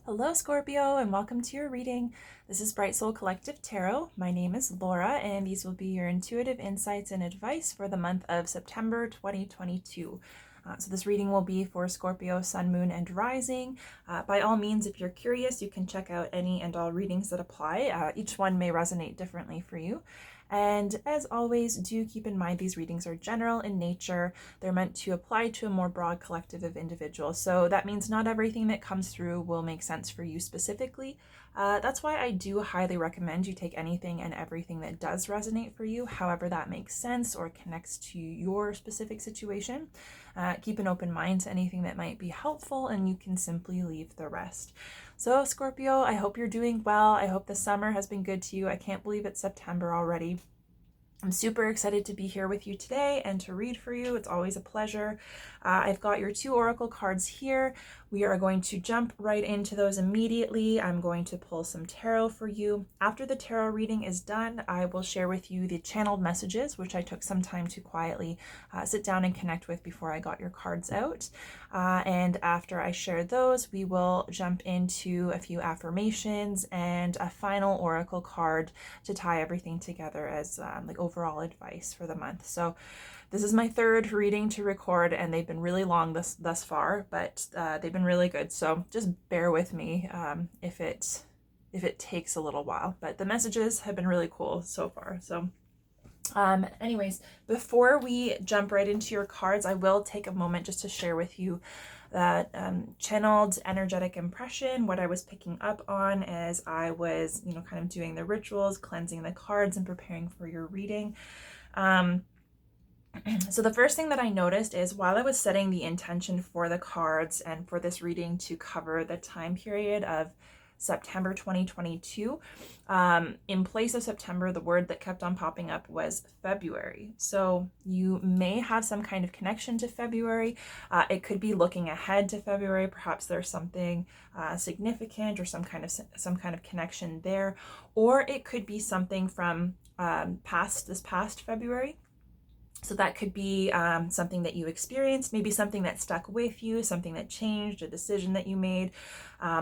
Hello, Scorpio, and welcome to your reading. This is Bright Soul Collective Tarot. My name is Laura, and these will be your intuitive insights and advice for the month of September 2022. So this reading will be for Scorpio, Sun, Moon, and Rising. By all means, if you're curious, you can check out any and all readings that apply. Each one may resonate differently for you. And as always, do keep in mind these readings are general in nature. They're meant to apply to a more broad collective of individuals. So that means not everything that comes through will make sense for you specifically. That's why I do highly recommend you take anything and everything that does resonate for you, however that makes sense or connects to your specific situation. Keep an open mind to anything that might be helpful, and you can simply leave the rest. So Scorpio, I hope you're doing well. I hope the summer has been good to you. I can't believe it's September already. I'm super excited to be here with you today and to read for you. It's always a pleasure. I've got your two oracle cards here. We are going to jump right into those immediately. I'm going to pull some tarot for you. After the tarot reading is done, I will share with you the channeled messages, which I took some time to quietly sit down and connect with before I got your cards out. And after I share those, we will jump into a few affirmations and a final oracle card to tie everything together as like overall advice for the month. So this is my third reading to record, and they've been really long thus far, but they've been really good. So just bear with me if it takes a little while. But the messages have been really cool so far. So anyways, before we jump right into your cards, I will take a moment just to share with you that channeled energetic impression, what I was picking up on as I was, kind of doing the rituals, cleansing the cards, and preparing for your reading. So the first thing that I noticed is while I was setting the intention for the cards and for this reading to cover the time period of September 2022, in place of September, the word that kept on popping up was February. So you may have some kind of connection to February. It could be looking ahead to February. Perhaps there's something significant or some kind of connection there, or it could be something from this past February. So that could be something that you experienced, maybe something that stuck with you, something that changed, a decision that you made,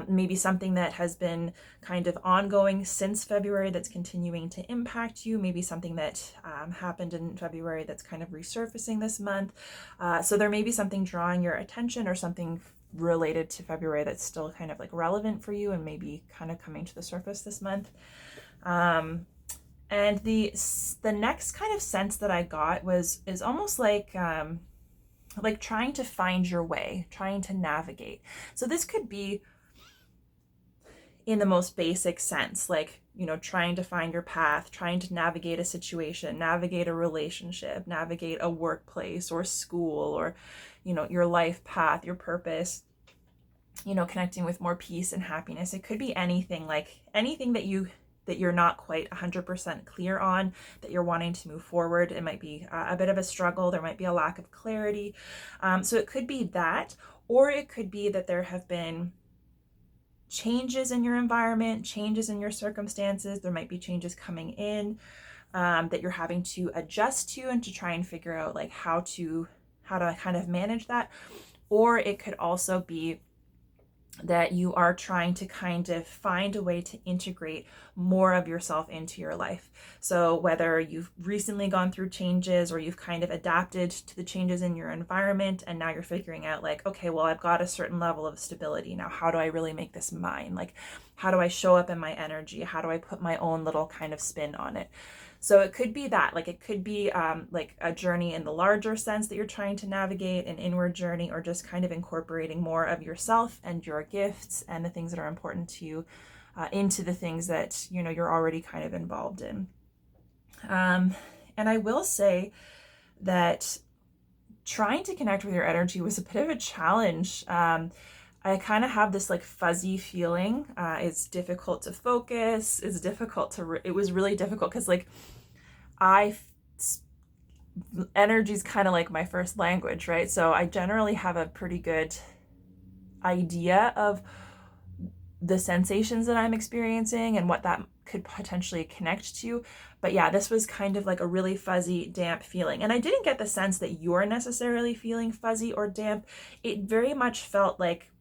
maybe something that has been kind of ongoing since February that's continuing to impact you, maybe something that happened in February that's kind of resurfacing this month. So there may be something drawing your attention or something related to February that's still kind of like relevant for you and maybe kind of coming to the surface this month. And the next kind of sense that I got is almost like trying to find your way, trying to navigate. So this could be in the most basic sense, like, trying to find your path, trying to navigate a situation, navigate a relationship, navigate a workplace or school, or, your life path, your purpose, connecting with more peace and happiness. It could be anything, like anything that you're not quite 100% clear on, that you're wanting to move forward. It might be a bit of a struggle. There might be a lack of clarity. So it could be that, or it could be that there have been changes in your environment, changes in your circumstances. There might be changes coming in that you're having to adjust to and to try and figure out like how to kind of manage that. Or it could also be that you are trying to kind of find a way to integrate more of yourself into your life. So whether you've recently gone through changes or you've kind of adapted to the changes in your environment, and now you're figuring out like, okay, well, I've got a certain level of stability now. How do I really make this mine? Like, how do I show up in my energy? How do I put my own little kind of spin on it? So it could be that, like it could be like a journey in the larger sense that you're trying to navigate, an inward journey, or just kind of incorporating more of yourself and your gifts and the things that are important to you into the things that, you're already kind of involved in. And I will say that trying to connect with your energy was a bit of a challenge. I kind of have this like fuzzy feeling. It's difficult to focus. It's difficult it was really difficult because like energy is kind of like my first language, right? So I generally have a pretty good idea of the sensations that I'm experiencing and what that could potentially connect to. But yeah, this was kind of like a really fuzzy, damp feeling. And I didn't get the sense that you're necessarily feeling fuzzy or damp. It very much felt like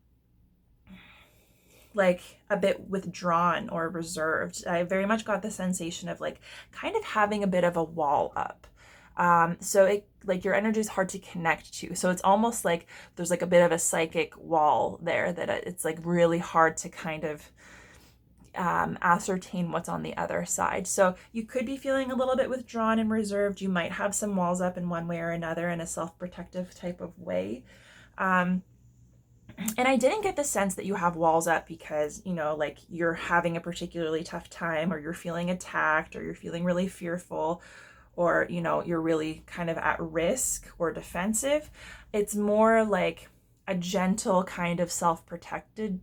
like a bit withdrawn or reserved. I very much got the sensation of like kind of having a bit of a wall up. So it like your energy is hard to connect to. So it's almost like there's like a bit of a psychic wall there that it's like really hard to kind of ascertain what's on the other side. So you could be feeling a little bit withdrawn and reserved. You might have some walls up in one way or another in a self-protective type of way. And I didn't get the sense that you have walls up because, you know, like you're having a particularly tough time, or you're feeling attacked, or you're feeling really fearful, or, you know, you're really kind of at risk or defensive. It's more like a gentle kind of self-protected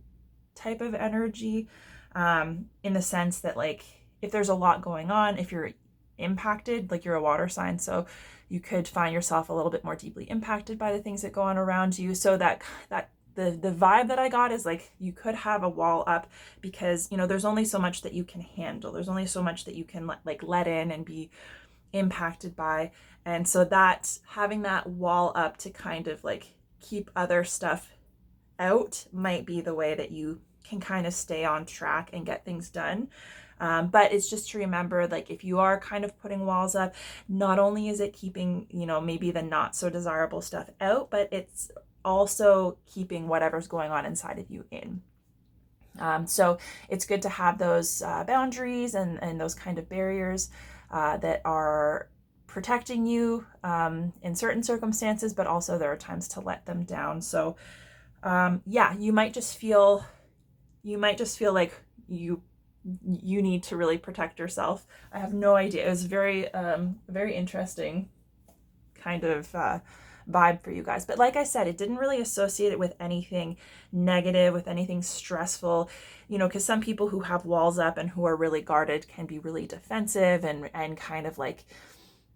type of energy, in the sense that like if there's a lot going on, if you're impacted, like you're a water sign, so you could find yourself a little bit more deeply impacted by the things that go on around you. So that the vibe that I got is like you could have a wall up because, you know, there's only so much that you can handle. There's only so much that you can let in and be impacted by. And so that having that wall up to kind of like keep other stuff out might be the way that you can kind of stay on track and get things done. But it's just to remember, like, if you are kind of putting walls up, not only is it keeping, you know, maybe the not so desirable stuff out, but it's also keeping whatever's going on inside of you in. So it's good to have those boundaries and those kind of barriers that are protecting you in certain circumstances, but also there are times to let them down. So yeah, you might just feel like you need to really protect yourself. I have no idea. It was very interesting kind of vibe for you guys. But like I said, it didn't really associate it with anything negative, with anything stressful, you know, because some people who have walls up and who are really guarded can be really defensive and kind of like,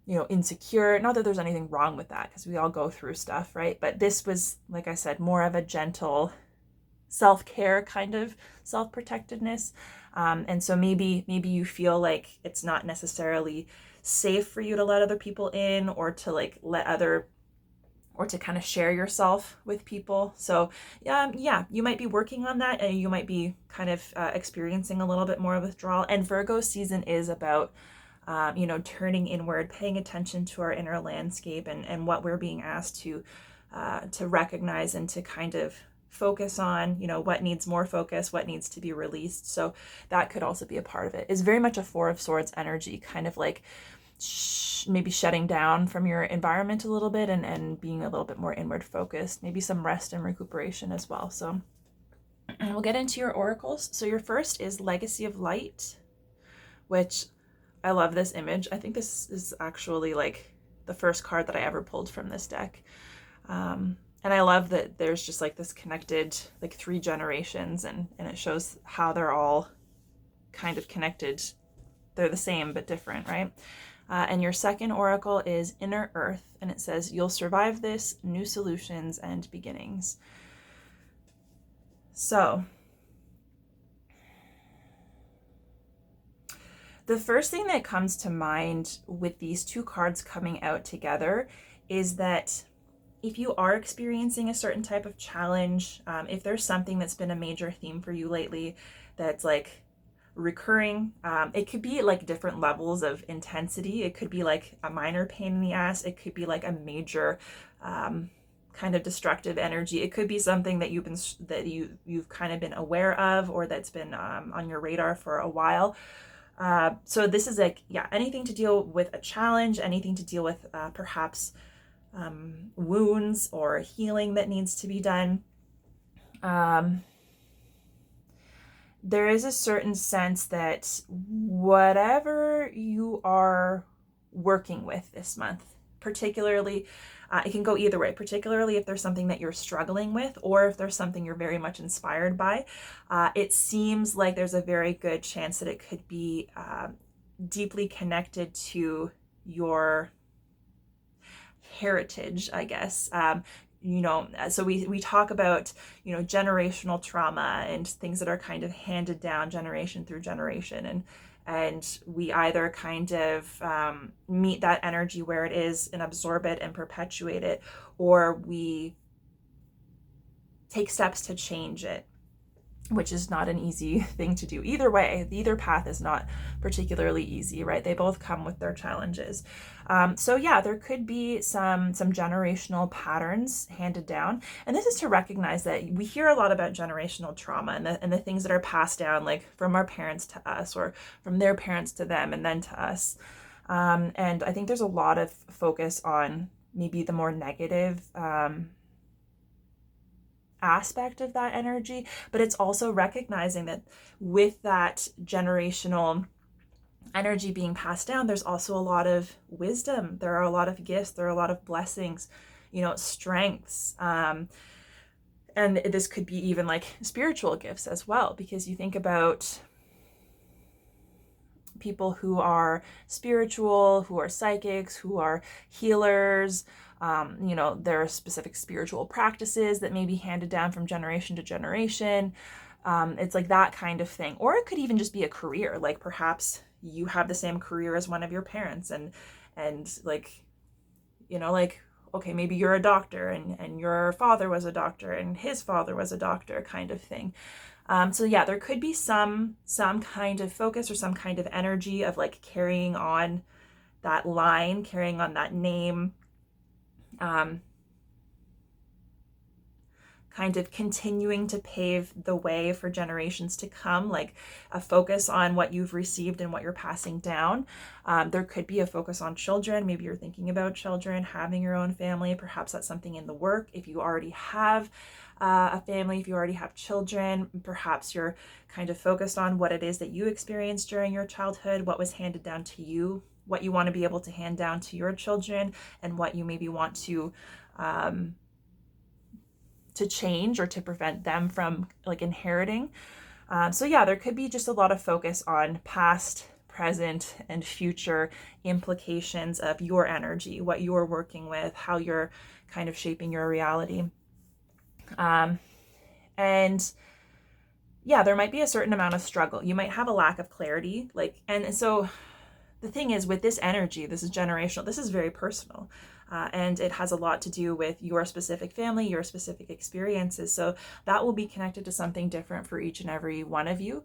you know, insecure. Not that there's anything wrong with that, because we all go through stuff, right? But this was, like I said, more of a gentle self-care kind of self-protectiveness. And so maybe you feel like it's not necessarily safe for you to let other people in, or to like or to kind of share yourself with people. So yeah, you might be working on that, and you might be kind of experiencing a little bit more withdrawal. And Virgo season is about you know, turning inward, paying attention to our inner landscape and what we're being asked to recognize and to kind of focus on, you know, what needs more focus, what needs to be released. So that could also be a part of it. It's very much a Four of Swords energy, kind of like maybe shutting down from your environment a little bit and being a little bit more inward focused, maybe some rest and recuperation as well. So we'll get into your oracles. So your first is Legacy of Light, which I love this image. I think this is actually like the first card that I ever pulled from this deck. And I love that there's just like this connected, like 3 generations, and it shows how they're all kind of connected. They're the same, but different, right? And your second oracle is Inner Earth, and it says, you'll survive this, new solutions and beginnings. So the first thing that comes to mind with these 2 cards coming out together is that if you are experiencing a certain type of challenge, if there's something that's been a major theme for you lately that's like recurring, it could be like different levels of intensity. It could be like a minor pain in the ass. It could be like a major kind of destructive energy. It could be something that you've kind of been aware of, or that's been on your radar for a while. So this is like, yeah, anything to deal with a challenge, anything to deal with perhaps wounds or healing that needs to be done. There is a certain sense that whatever you are working with this month, particularly, it can go either way, particularly if there's something that you're struggling with, or if there's something you're very much inspired by, it seems like there's a very good chance that it could be deeply connected to your heritage, I guess. You know, so we talk about, you know, generational trauma and things that are kind of handed down generation through generation, and we either kind of meet that energy where it is and absorb it and perpetuate it, or we take steps to change it. which is not an easy thing to do. Either way, either path is not particularly easy, right? They both come with their challenges. So yeah, there could be some generational patterns handed down. And this is to recognize that we hear a lot about generational trauma and the things that are passed down, like from our parents to us, or from their parents to them and then to us. And I think there's a lot of focus on maybe the more negative aspect of that energy, but it's also recognizing that with that generational energy being passed down, there's also a lot of wisdom, there are a lot of gifts, there are a lot of blessings, strengths, and this could be even like spiritual gifts as well, because you think about people who are spiritual, who are psychics, who are healers. There are specific spiritual practices that may be handed down from generation to generation. It's like that kind of thing. Or it could even just be a career. Like perhaps you have the same career as one of your parents and okay, maybe you're a doctor and your father was a doctor and his father was a doctor, kind of thing. So yeah, there could be some kind of focus or some kind of energy of like carrying on that line, carrying on that name, kind of continuing to pave the way for generations to come, like a focus on what you've received and what you're passing down. There could be a focus on children. Maybe you're thinking about children, having your own family. Perhaps that's something in the work. If you already have a family, if you already have children, perhaps you're kind of focused on what it is that you experienced during your childhood, what was handed down to you, what you want to be able to hand down to your children, and what you maybe want to change or to prevent them from like inheriting. So yeah, there could be just a lot of focus on past, present, and future implications of your energy, what you're working with, how you're kind of shaping your reality. And yeah, there might be a certain amount of struggle. You might have a lack of clarity, and so the thing is with this energy, this is generational, this is very personal. And it has a lot to do with your specific family, your specific experiences. So that will be connected to something different for each and every one of you.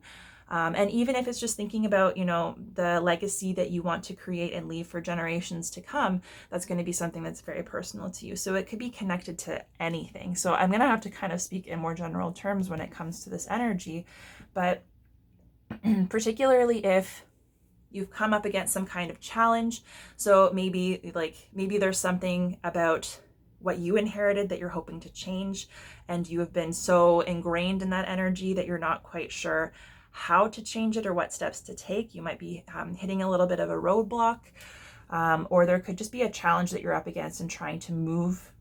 And even if it's just thinking about, the legacy that you want to create and leave for generations to come, that's going to be something that's very personal to you. So it could be connected to anything. So I'm going to have to kind of speak in more general terms when it comes to this energy, but particularly if you've come up against some kind of challenge. So maybe there's something about what you inherited that you're hoping to change, and you have been so ingrained in that energy that you're not quite sure how to change it or what steps to take. You might be hitting a little bit of a roadblock, or there could just be a challenge that you're up against and trying to move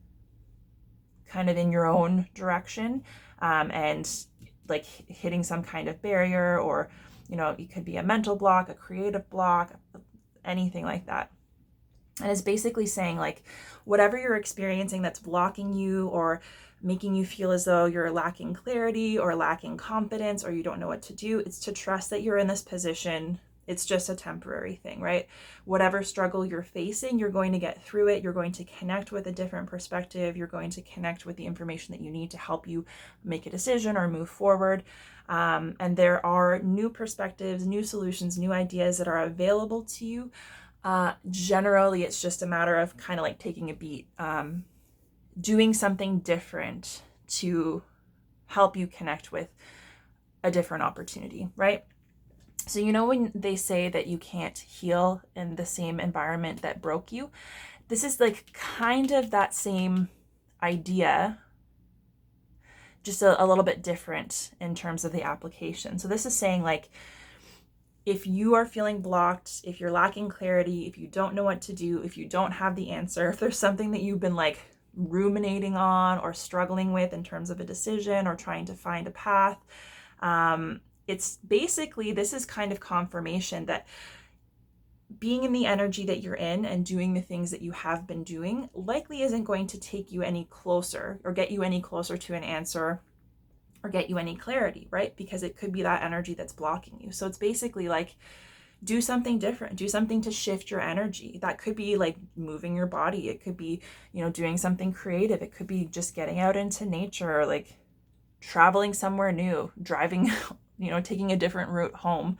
kind of in your own direction, and like hitting some kind of barrier, or it could be a mental block, a creative block, anything like that. And it's basically saying like whatever you're experiencing that's blocking you or making you feel as though you're lacking clarity or lacking confidence or you don't know what to do, it's to trust that you're in this position. It's just a temporary thing, right? Whatever struggle you're facing, you're going to get through it. You're going to connect with a different perspective. You're going to connect with the information that you need to help you make a decision or move forward. And there are new perspectives, new solutions, new ideas that are available to you. Generally, it's just a matter of kind of like taking a beat, doing something different to help you connect with a different opportunity, right? So when they say that you can't heal in the same environment that broke you, this is like kind of that same idea, just a little bit different in terms of the application. So this is saying like, if you are feeling blocked, if you're lacking clarity, if you don't know what to do, if you don't have the answer, if there's something that you've been like ruminating on or struggling with in terms of a decision or trying to find a path, it's basically, this is kind of confirmation that being in the energy that you're in and doing the things that you have been doing likely isn't going to take you any closer or get you any closer to an answer or get you any clarity, right? Because it could be that energy that's blocking you. So it's basically like, do something different, do something to shift your energy. That could be like moving your body. It could be, doing something creative. It could be just getting out into nature, like traveling somewhere new, driving, taking a different route home.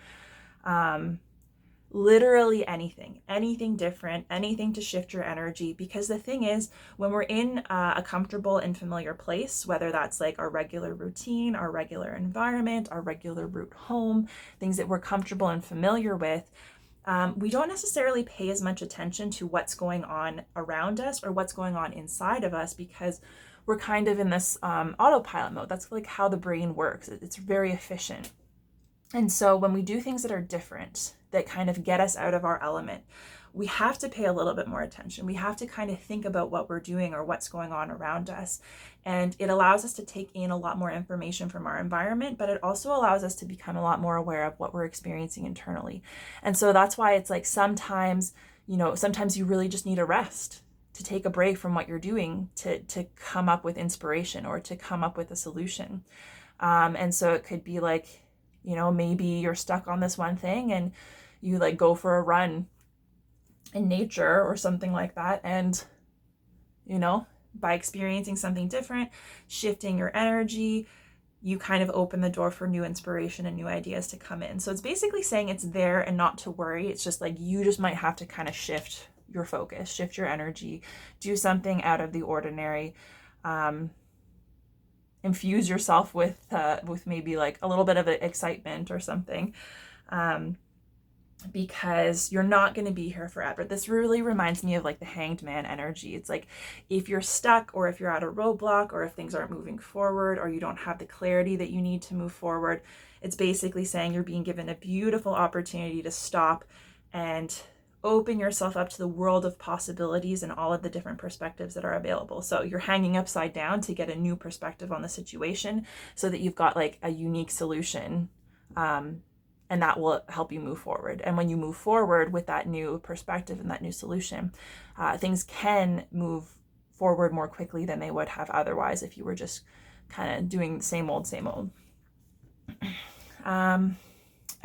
Literally anything different, anything to shift your energy. Because the thing is, when we're in a comfortable and familiar place, whether that's like our regular routine, our regular environment, our regular route home, things that we're comfortable and familiar with, we don't necessarily pay as much attention to what's going on around us or what's going on inside of us, because we're kind of in this autopilot mode. That's like how the brain works. It's very efficient. And so when we do things that are different, that kind of get us out of our element, we have to pay a little bit more attention. We have to kind of think about what we're doing or what's going on around us. And it allows us to take in a lot more information from our environment, but it also allows us to become a lot more aware of what we're experiencing internally. And so that's why it's like sometimes you really just need a rest, to take a break from what you're doing to come up with inspiration or to come up with a solution. And so it could be like, maybe you're stuck on this one thing and you like go for a run in nature or something like that. And, by experiencing something different, shifting your energy, you kind of open the door for new inspiration and new ideas to come in. So it's basically saying it's there and not to worry. It's just like, you just might have to kind of shift your focus, shift your energy, do something out of the ordinary, infuse yourself with maybe like a little bit of excitement or something, because you're not going to be here forever. This really reminds me of like the Hanged Man energy. It's like, if you're stuck or if you're at a roadblock or if things aren't moving forward or you don't have the clarity that you need to move forward, it's basically saying you're being given a beautiful opportunity to stop and open yourself up to the world of possibilities and all of the different perspectives that are available. So you're hanging upside down to get a new perspective on the situation so that you've got like a unique solution, and that will help you move forward. And when you move forward with that new perspective and that new solution, things can move forward more quickly than they would have otherwise if you were just kind of doing the same old. And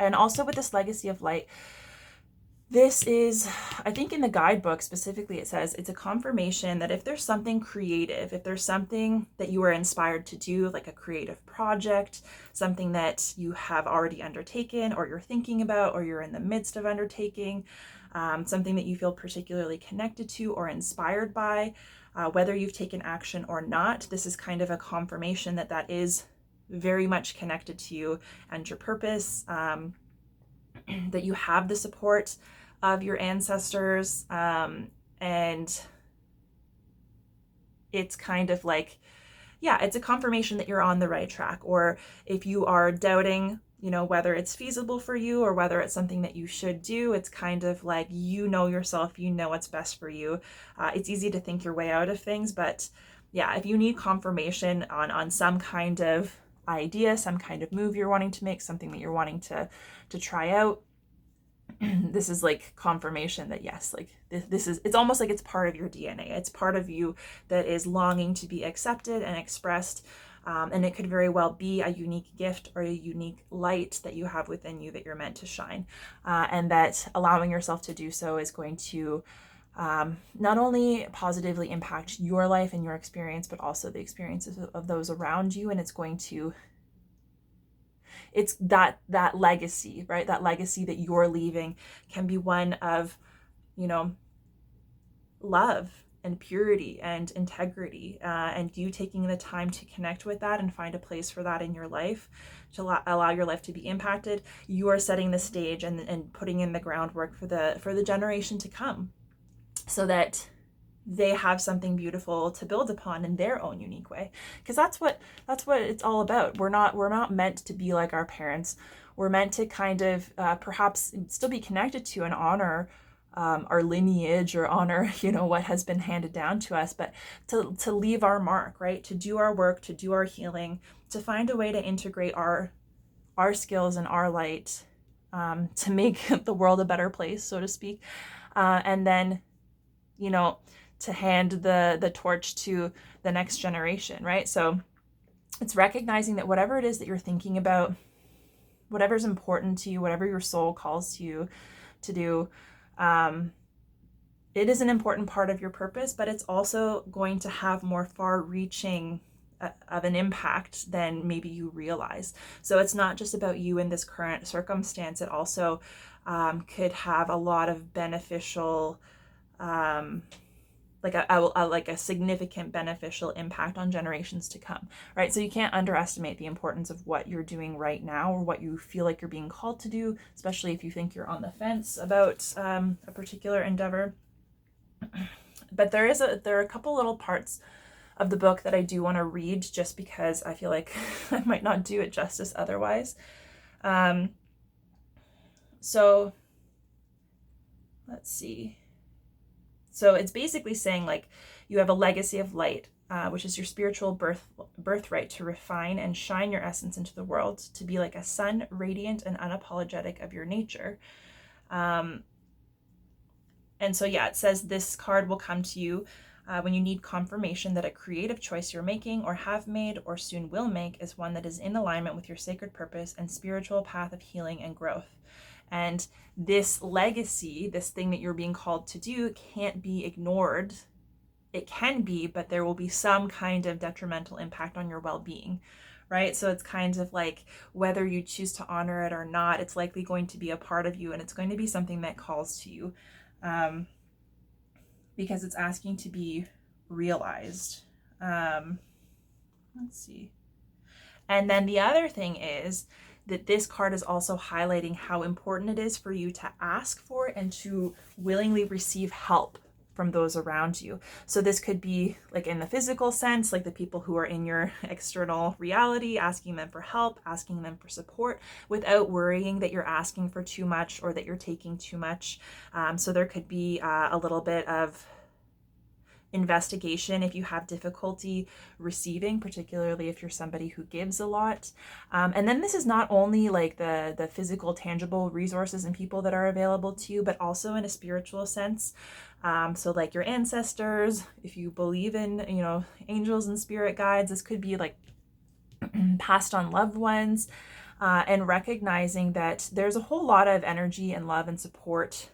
also with this legacy of light, this is, I think in the guidebook specifically, it says it's a confirmation that if there's something creative, if there's something that you are inspired to do, like a creative project, something that you have already undertaken or you're thinking about or you're in the midst of undertaking, something that you feel particularly connected to or inspired by, whether you've taken action or not, this is kind of a confirmation that that is very much connected to you and your purpose, that you have the support of your ancestors, and it's kind of like, it's a confirmation that you're on the right track. Or if you are doubting, whether it's feasible for you or whether it's something that you should do, it's kind of like, yourself, what's best for you. It's easy to think your way out of things, but if you need confirmation on some kind of idea, some kind of move you're wanting to make, something that you're wanting to try out, this is like confirmation that yes, like this is, it's almost like it's part of your DNA. It's part of you that is longing to be accepted and expressed. And it could very well be a unique gift or a unique light that you have within you that you're meant to shine. And that allowing yourself to do so is going to not only positively impact your life and your experience, but also the experiences of those around you. And it's going to, it's that legacy, right? That legacy that you're leaving can be one of, love and purity and integrity, and you taking the time to connect with that and find a place for that in your life, to allow your life to be impacted. You are setting the stage and putting in the groundwork for the generation to come, so that they have something beautiful to build upon in their own unique way. Because that's what it's all about. We're not meant to be like our parents. We're meant to kind of perhaps still be connected to and honor our lineage, or honor what has been handed down to us, but to leave our mark, right? To do our work, to do our healing, to find a way to integrate our skills and our light, to make the world a better place, so to speak, and then to hand the torch to the next generation, right? So it's recognizing that whatever it is that you're thinking about, whatever's important to you, whatever your soul calls to you to do, it is an important part of your purpose, but it's also going to have more far-reaching of an impact than maybe you realize. So it's not just about you in this current circumstance. It also could have a lot of beneficial, like a significant beneficial impact on generations to come, right? So you can't underestimate the importance of what you're doing right now or what you feel like you're being called to do, especially if you think you're on the fence about a particular endeavor. But there are a couple little parts of the book that I do want to read just because I feel like I might not do it justice otherwise. So let's see. So it's basically saying like you have a legacy of light, which is your spiritual birthright to refine and shine your essence into the world, to be like a sun, radiant and unapologetic of your nature. And so, yeah, it says this card will come to you when you need confirmation that a creative choice you're making or have made or soon will make is one that is in alignment with your sacred purpose and spiritual path of healing and growth. And this legacy, this thing that you're being called to do, can't be ignored. It can be, but there will be some kind of detrimental impact on your well-being, right? So it's kind of like whether you choose to honor it or not, it's likely going to be a part of you, and it's going to be something that calls to you, because it's asking to be realized. Let's see. And then the other thing is that this card is also highlighting how important it is for you to ask for and to willingly receive help from those around you. So this could be like in the physical sense, like the people who are in your external reality, asking them for help, asking them for support without worrying that you're asking for too much or that you're taking too much. So there could be a little bit of investigation if you have difficulty receiving, particularly if you're somebody who gives a lot. And then this is not only like the physical, tangible resources and people that are available to you, but also in a spiritual sense. So like your ancestors, if you believe in, angels and spirit guides, this could be like passed on loved ones, and recognizing that there's a whole lot of energy and love and support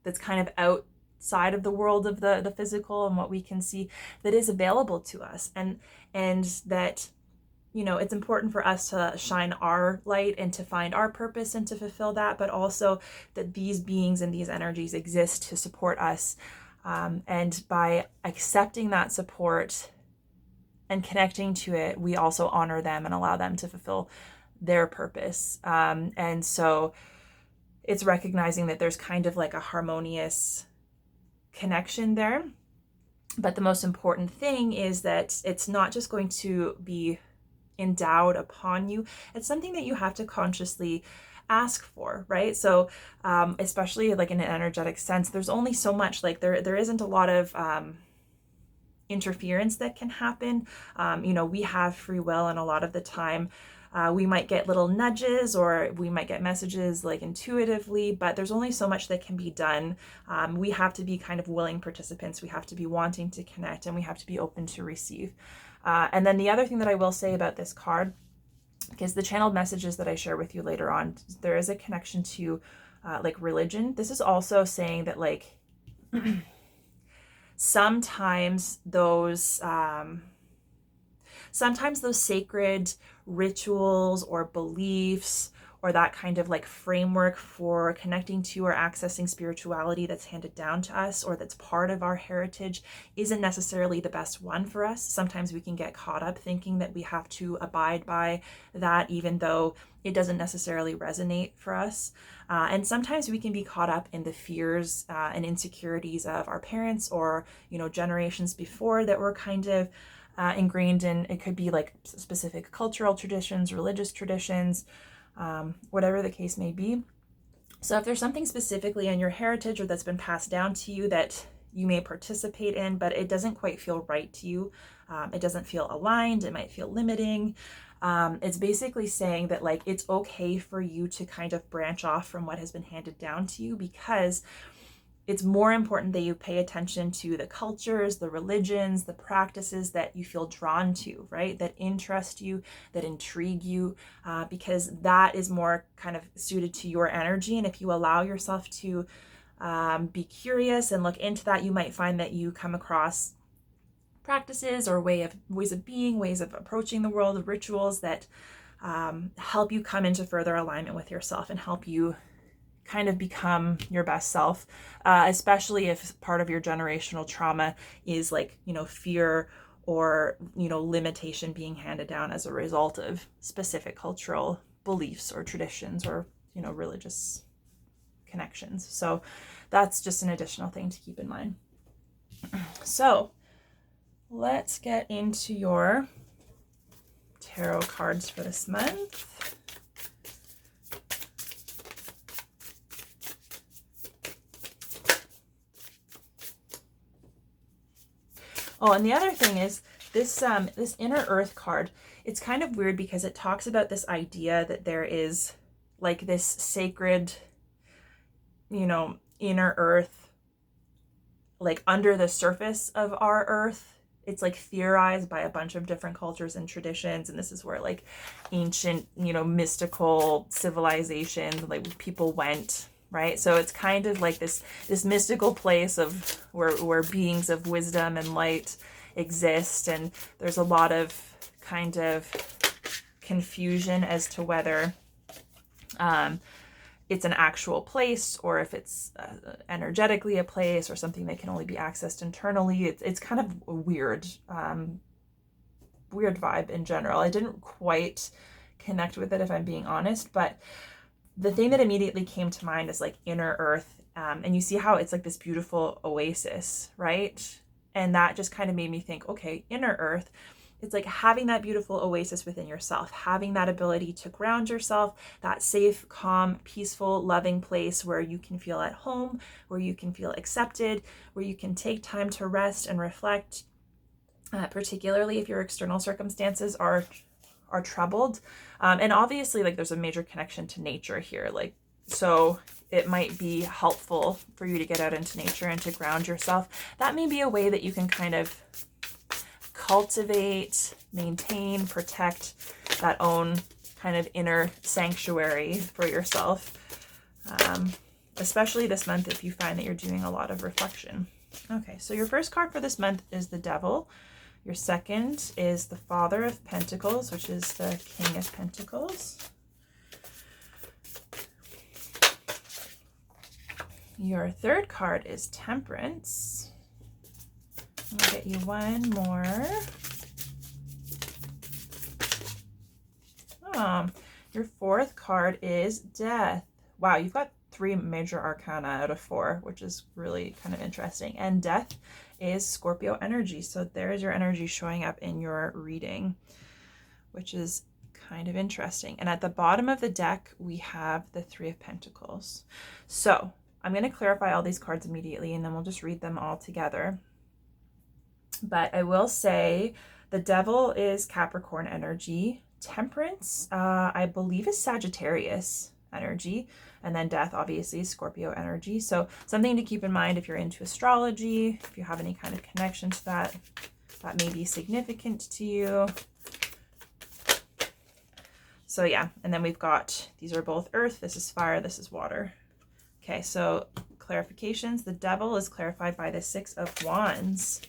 that's kind of outside of the world of the physical and what we can see that is available to us, and that it's important for us to shine our light and to find our purpose and to fulfill that, but also that these beings and these energies exist to support us, and by accepting that support and connecting to it, we also honor them and allow them to fulfill their purpose. And so it's recognizing that there's kind of like a harmonious connection there. But the most important thing is that it's not just going to be endowed upon you. It's something that you have to consciously ask for, right? So especially like in an energetic sense, there's only so much, like there isn't a lot of interference that can happen. We have free will, and a lot of the time we might get little nudges or we might get messages like intuitively, but there's only so much that can be done. We have to be kind of willing participants. We have to be wanting to connect, and we have to be open to receive. And then the other thing that I will say about this card, because the channeled messages that I share with you later on, there is a connection to like religion. This is also saying that like sometimes those sacred rituals or beliefs or that kind of like framework for connecting to or accessing spirituality that's handed down to us or that's part of our heritage isn't necessarily the best one for us. Sometimes we can get caught up thinking that we have to abide by that, even though it doesn't necessarily resonate for us. And sometimes we can be caught up in the fears and insecurities of our parents or, generations before that were kind of ingrained in. It could be like specific cultural traditions, religious traditions, whatever the case may be. So if there's something specifically in your heritage or that's been passed down to you that you may participate in, but it doesn't quite feel right to you, it doesn't feel aligned, it might feel limiting, it's basically saying that like it's okay for you to kind of branch off from what has been handed down to you, because it's more important that you pay attention to the cultures, the religions, the practices that you feel drawn to, right? That interest you, that intrigue you, because that is more kind of suited to your energy. And if you allow yourself to be curious and look into that, you might find that you come across practices or ways of being, ways of approaching the world, rituals that help you come into further alignment with yourself and help you kind of become your best self, especially if part of your generational trauma is like, fear or, limitation being handed down as a result of specific cultural beliefs or traditions or, religious connections. So that's just an additional thing to keep in mind. So let's get into your tarot cards for this month. Oh, and the other thing is this Inner Earth card. It's kind of weird because it talks about this idea that there is like this sacred, inner earth, like under the surface of our earth. It's like theorized by a bunch of different cultures and traditions, and this is where like ancient, mystical civilizations, like people went, right? So it's kind of like this mystical place of where beings of wisdom and light exist, and there's a lot of kind of confusion as to whether it's an actual place or if it's energetically a place or something that can only be accessed internally. It's kind of a weird vibe in general. I didn't quite connect with it, if I'm being honest, but the thing that immediately came to mind is like inner earth. And you see how it's like this beautiful oasis, right? And that just kind of made me think, okay, inner earth, it's like having that beautiful oasis within yourself, having that ability to ground yourself, that safe, calm, peaceful, loving place where you can feel at home, where you can feel accepted, where you can take time to rest and reflect, particularly if your external circumstances are troubled. And obviously, like, there's a major connection to nature here. Like, so it might be helpful for you to get out into nature and to ground yourself. That may be a way that you can kind of cultivate, maintain, protect that own kind of inner sanctuary for yourself, especially this month if you find that you're doing a lot of reflection. Okay, so your first card for this month is the Devil. Your second is the Father of Pentacles, which is the King of Pentacles. Your third card is Temperance. I'll get you one more. Your fourth card is Death. Wow, you've got 3 major arcana out of 4, which is really kind of interesting. And Death is Scorpio energy. So there's your energy showing up in your reading, which is kind of interesting. And at the bottom of the deck, we have the 3 of Pentacles. So I'm going to clarify all these cards immediately, and then we'll just read them all together. But I will say the Devil is Capricorn energy. Temperance, I believe, is Sagittarius energy. And then Death, obviously, is Scorpio energy. So something to keep in mind if you're into astrology, if you have any kind of connection to that, that may be significant to you. So yeah, and then we've got, these are both earth, this is fire, this is water. Okay, so clarifications. The Devil is clarified by the 6 of Wands.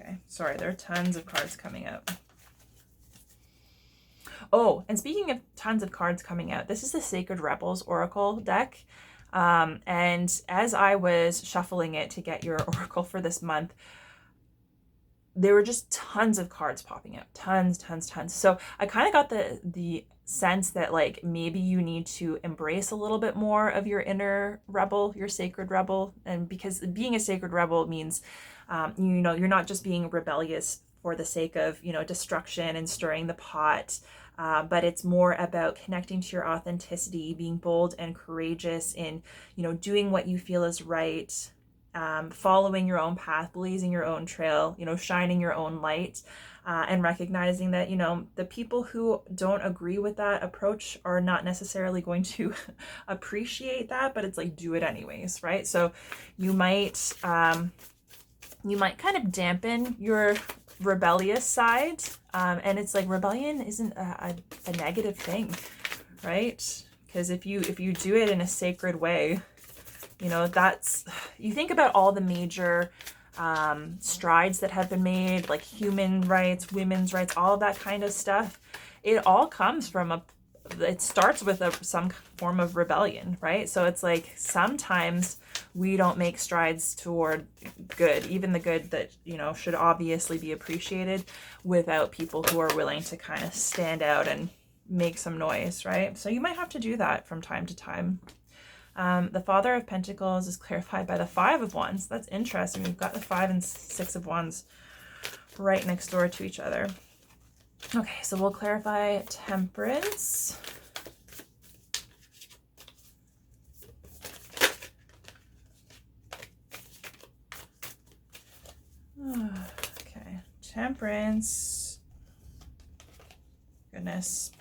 Okay, sorry, there are tons of cards coming out. Oh, and speaking of tons of cards coming out, this is the Sacred Rebels Oracle deck. And as I was shuffling it to get your oracle for this month, there were just tons of cards popping out. Tons. So I kind of got the sense that like maybe you need to embrace a little bit more of your inner rebel, your sacred rebel. And because being a sacred rebel means, you're not just being rebellious for the sake of, destruction and stirring the pot, but it's more about connecting to your authenticity, being bold and courageous in, doing what you feel is right, following your own path, blazing your own trail, shining your own light, and recognizing that, the people who don't agree with that approach are not necessarily going to appreciate that, but it's like, do it anyways, right? So you might kind of dampen your rebellious side, and it's like rebellion isn't a negative thing, right? Because if you do it in a sacred way, you know, you think about all the major strides that have been made, like human rights, women's rights, all of that kind of stuff. It all comes from it starts with some form of rebellion, right? So it's like sometimes we don't make strides toward good, even the good that, you know, should obviously be appreciated, without people who are willing to kind of stand out and make some noise, right? So you might have to do that from time to time. The Father of Pentacles is clarified by the Five of Wands. That's interesting. We've got the 5 and 6 of Wands right next door to each other. Okay, so we'll clarify Temperance. Okay, Temperance. Goodness.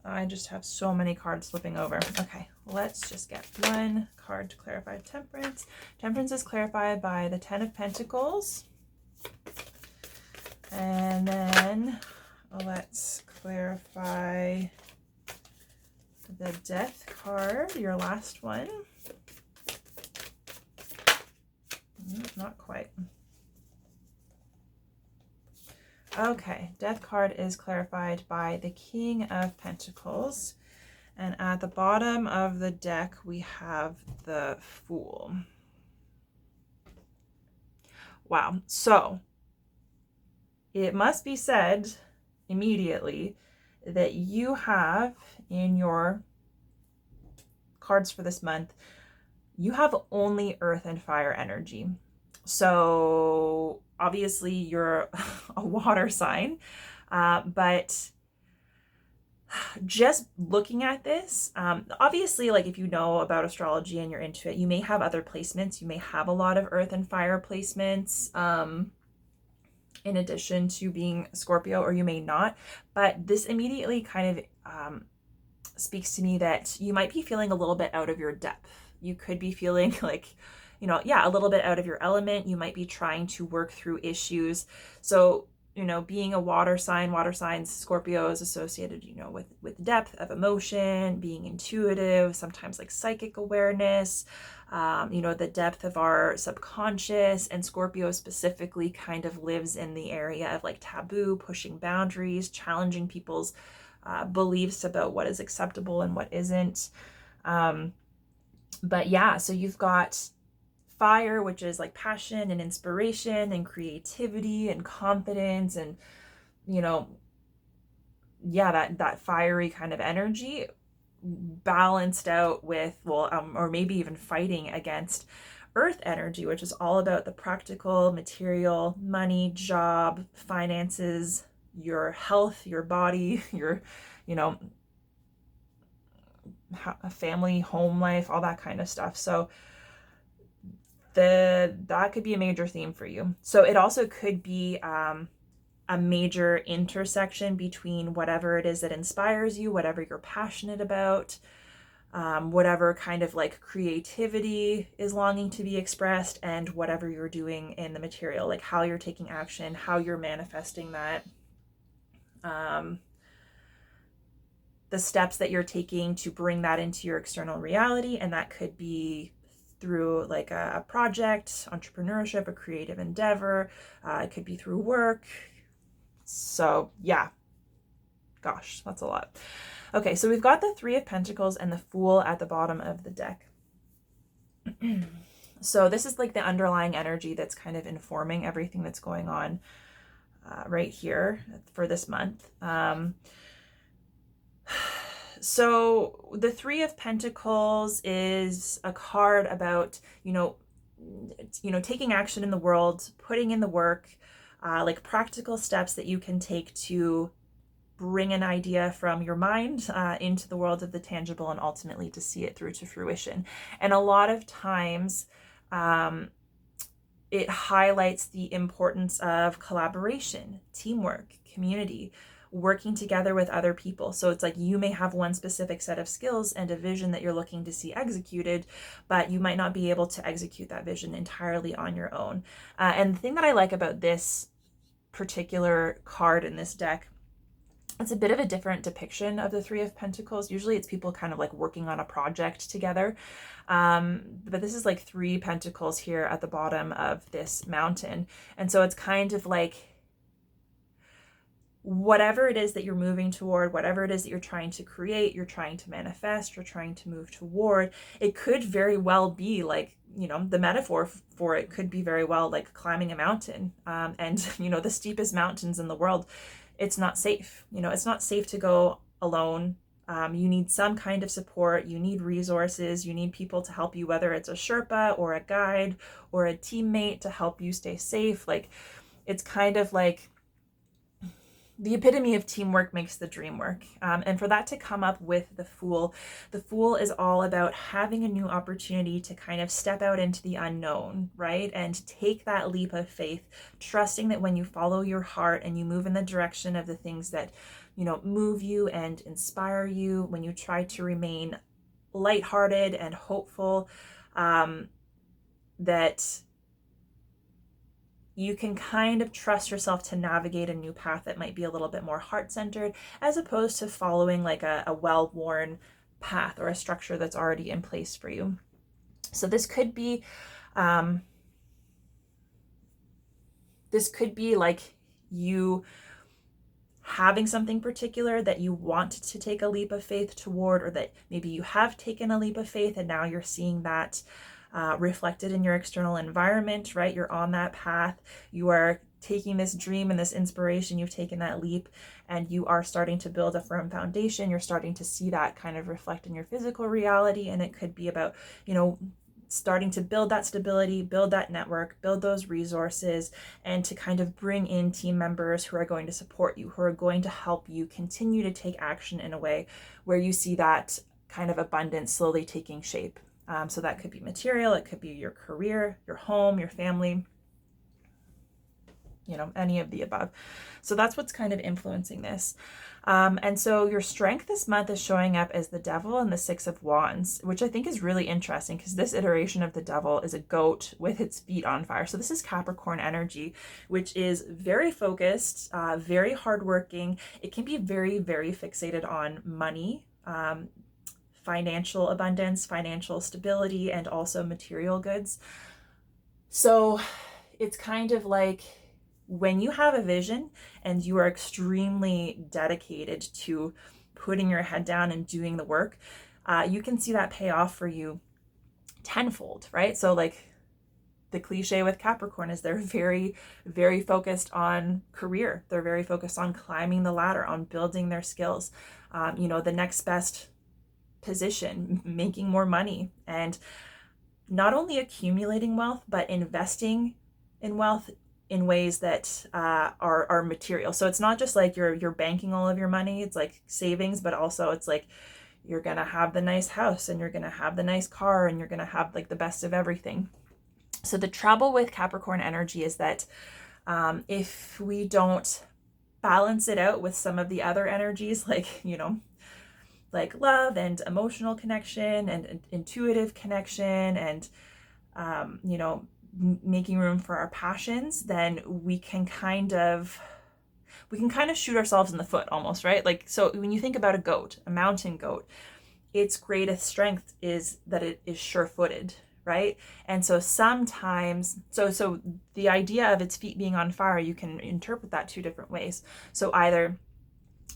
I just have so many cards flipping over. Okay, let's just get one card to clarify Temperance. Temperance is clarified by the 10 of Pentacles. And then let's clarify the Death card, your last one. Not quite. Okay, Death card is clarified by the King of Pentacles. And at the bottom of the deck, we have the Fool. Wow. So it must be said immediately that you have in your cards for this month, you have only earth and fire energy. So obviously you're a water sign, but just looking at this, obviously, like if you know about astrology and you're into it, you may have other placements. You may have a lot of earth and fire placements, in addition to being Scorpio, or you may not. But this immediately kind of speaks to me that you might be feeling a little bit out of your depth. You could be feeling like, you know, yeah, a little bit out of your element. You might be trying to work through issues. So, you know, being a water signs, Scorpio is associated, you know, with depth of emotion, being intuitive, sometimes like psychic awareness, you know, the depth of our subconscious. And Scorpio specifically kind of lives in the area of like taboo, pushing boundaries, challenging people's beliefs about what is acceptable and what isn't. But yeah, so you've got fire, which is like passion and inspiration and creativity and confidence, and, you know, yeah, that fiery kind of energy balanced out with, well, or maybe even fighting against earth energy, which is all about the practical, material, money, job, finances, your health, your body, your, you know, family, home life, all that kind of stuff. So that could be a major theme for you. So it also could be a major intersection between whatever it is that inspires you, whatever you're passionate about, whatever kind of like creativity is longing to be expressed, and whatever you're doing in the material, like how you're taking action, how you're manifesting that, the steps that you're taking to bring that into your external reality. And that could be through like a project, entrepreneurship, a creative endeavor. It could be through work. So yeah, gosh, that's a lot. Okay, so we've got the 3 of Pentacles and the Fool at the bottom of the deck. So this is like the underlying energy that's kind of informing everything that's going on right here for this month. So the 3 of Pentacles is a card about, you know, taking action in the world, putting in the work, like practical steps that you can take to bring an idea from your mind into the world of the tangible, and ultimately to see it through to fruition. And a lot of times it highlights the importance of collaboration, teamwork, community, working together with other people. So it's like you may have one specific set of skills and a vision that you're looking to see executed, but you might not be able to execute that vision entirely on your own. And the thing that I like about this particular card in this deck It's a bit of a different depiction of the Three of Pentacles. Usually it's people kind of like working on a project together. But this is like 3 pentacles here at the bottom of this mountain. And so it's kind of like whatever it is that you're moving toward, whatever it is that you're trying to create, you're trying to manifest, you're trying to move toward, it could very well be like, you know, the metaphor for it could be very well like climbing a mountain. And, you know, the steepest mountains in the world, it's not safe. You know, it's not safe to go alone. You need some kind of support. You need resources. You need people to help you, whether it's a Sherpa or a guide or a teammate to help you stay safe. Like, it's kind of like the epitome of teamwork makes the dream work. And for that to come up with the Fool is all about having a new opportunity to kind of step out into the unknown, right? And take that leap of faith, trusting that when you follow your heart and you move in the direction of the things that, you know, move you and inspire you, when you try to remain lighthearted and hopeful, that you can kind of trust yourself to navigate a new path that might be a little bit more heart-centered, as opposed to following like a well-worn path or a structure that's already in place for you. So this could be like you having something particular that you want to take a leap of faith toward, or that maybe you have taken a leap of faith and now you're seeing that reflected in your external environment, right? You're on that path. You are taking this dream and this inspiration. You've taken that leap and you are starting to build a firm foundation. You're starting to see that kind of reflect in your physical reality. And it could be about, you know, starting to build that stability, build that network, build those resources, and to kind of bring in team members who are going to support you, who are going to help you continue to take action in a way where you see that kind of abundance slowly taking shape. So that could be material, it could be your career, your home, your family, you know, any of the above. So that's what's kind of influencing this. And so your strength this month is showing up as the Devil and the 6 of Wands, which I think is really interesting because this iteration of the Devil is a goat with its feet on fire. So this is Capricorn energy, which is very focused, very hardworking. It can be very, very fixated on money, financial abundance, financial stability, and also material goods. So it's kind of like when you have a vision and you are extremely dedicated to putting your head down and doing the work, you can see that pay off for you tenfold, right? So like the cliche with Capricorn is they're very, very focused on career. They're very focused on climbing the ladder, on building their skills, you know, the next best position, making more money, and not only accumulating wealth, but investing in wealth in ways that are material. So it's not just like you're banking all of your money, it's like savings, but also it's like you're gonna have the nice house and you're gonna have the nice car and you're gonna have like the best of everything. So the trouble with Capricorn energy is that if we don't balance it out with some of the other energies, like, you know, like love and emotional connection and intuitive connection and, you know, making room for our passions, then we can kind of shoot ourselves in the foot almost, right? Like, so when you think about a goat, a mountain goat, its greatest strength is that it is sure-footed, right? And so sometimes, so the idea of its feet being on fire, you can interpret that 2 different ways. So either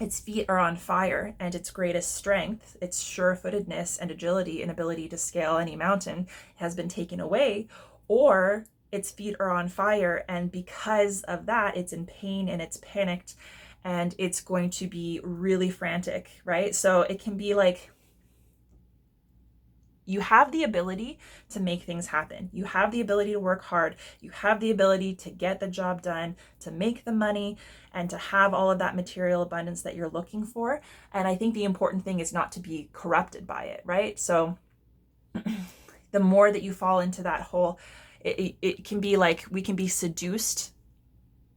its feet are on fire and its greatest strength, its sure-footedness and agility and ability to scale any mountain has been taken away, or its feet are on fire and because of that, it's in pain and it's panicked and it's going to be really frantic, right? So it can be like, you have the ability to make things happen. You have the ability to work hard. You have the ability to get the job done, to make the money, and to have all of that material abundance that you're looking for. And I think the important thing is not to be corrupted by it, right? So the more that you fall into that hole, it can be like we can be seduced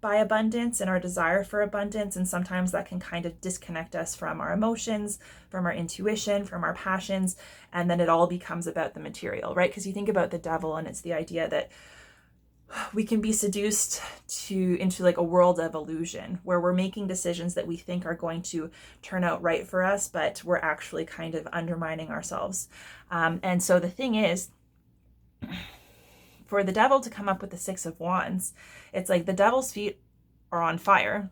by abundance and our desire for abundance, and sometimes that can kind of disconnect us from our emotions, from our intuition, from our passions, and then it all becomes about the material, right? Because you think about the Devil and it's the idea that we can be seduced into like a world of illusion where we're making decisions that we think are going to turn out right for us, but we're actually kind of undermining ourselves. And so the thing is, for the devil to come up with the Six of Wands, it's like the devil's feet are on fire,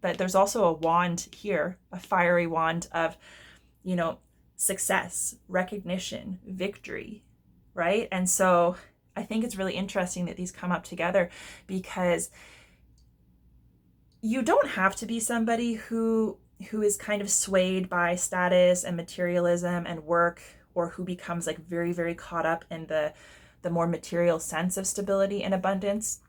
but there's also a wand here, a fiery wand of, you know, success, recognition, victory, right? And so I think it's really interesting that these come up together, because you don't have to be somebody who is kind of swayed by status and materialism and work, or who becomes like very, very caught up in the more material sense of stability and abundance.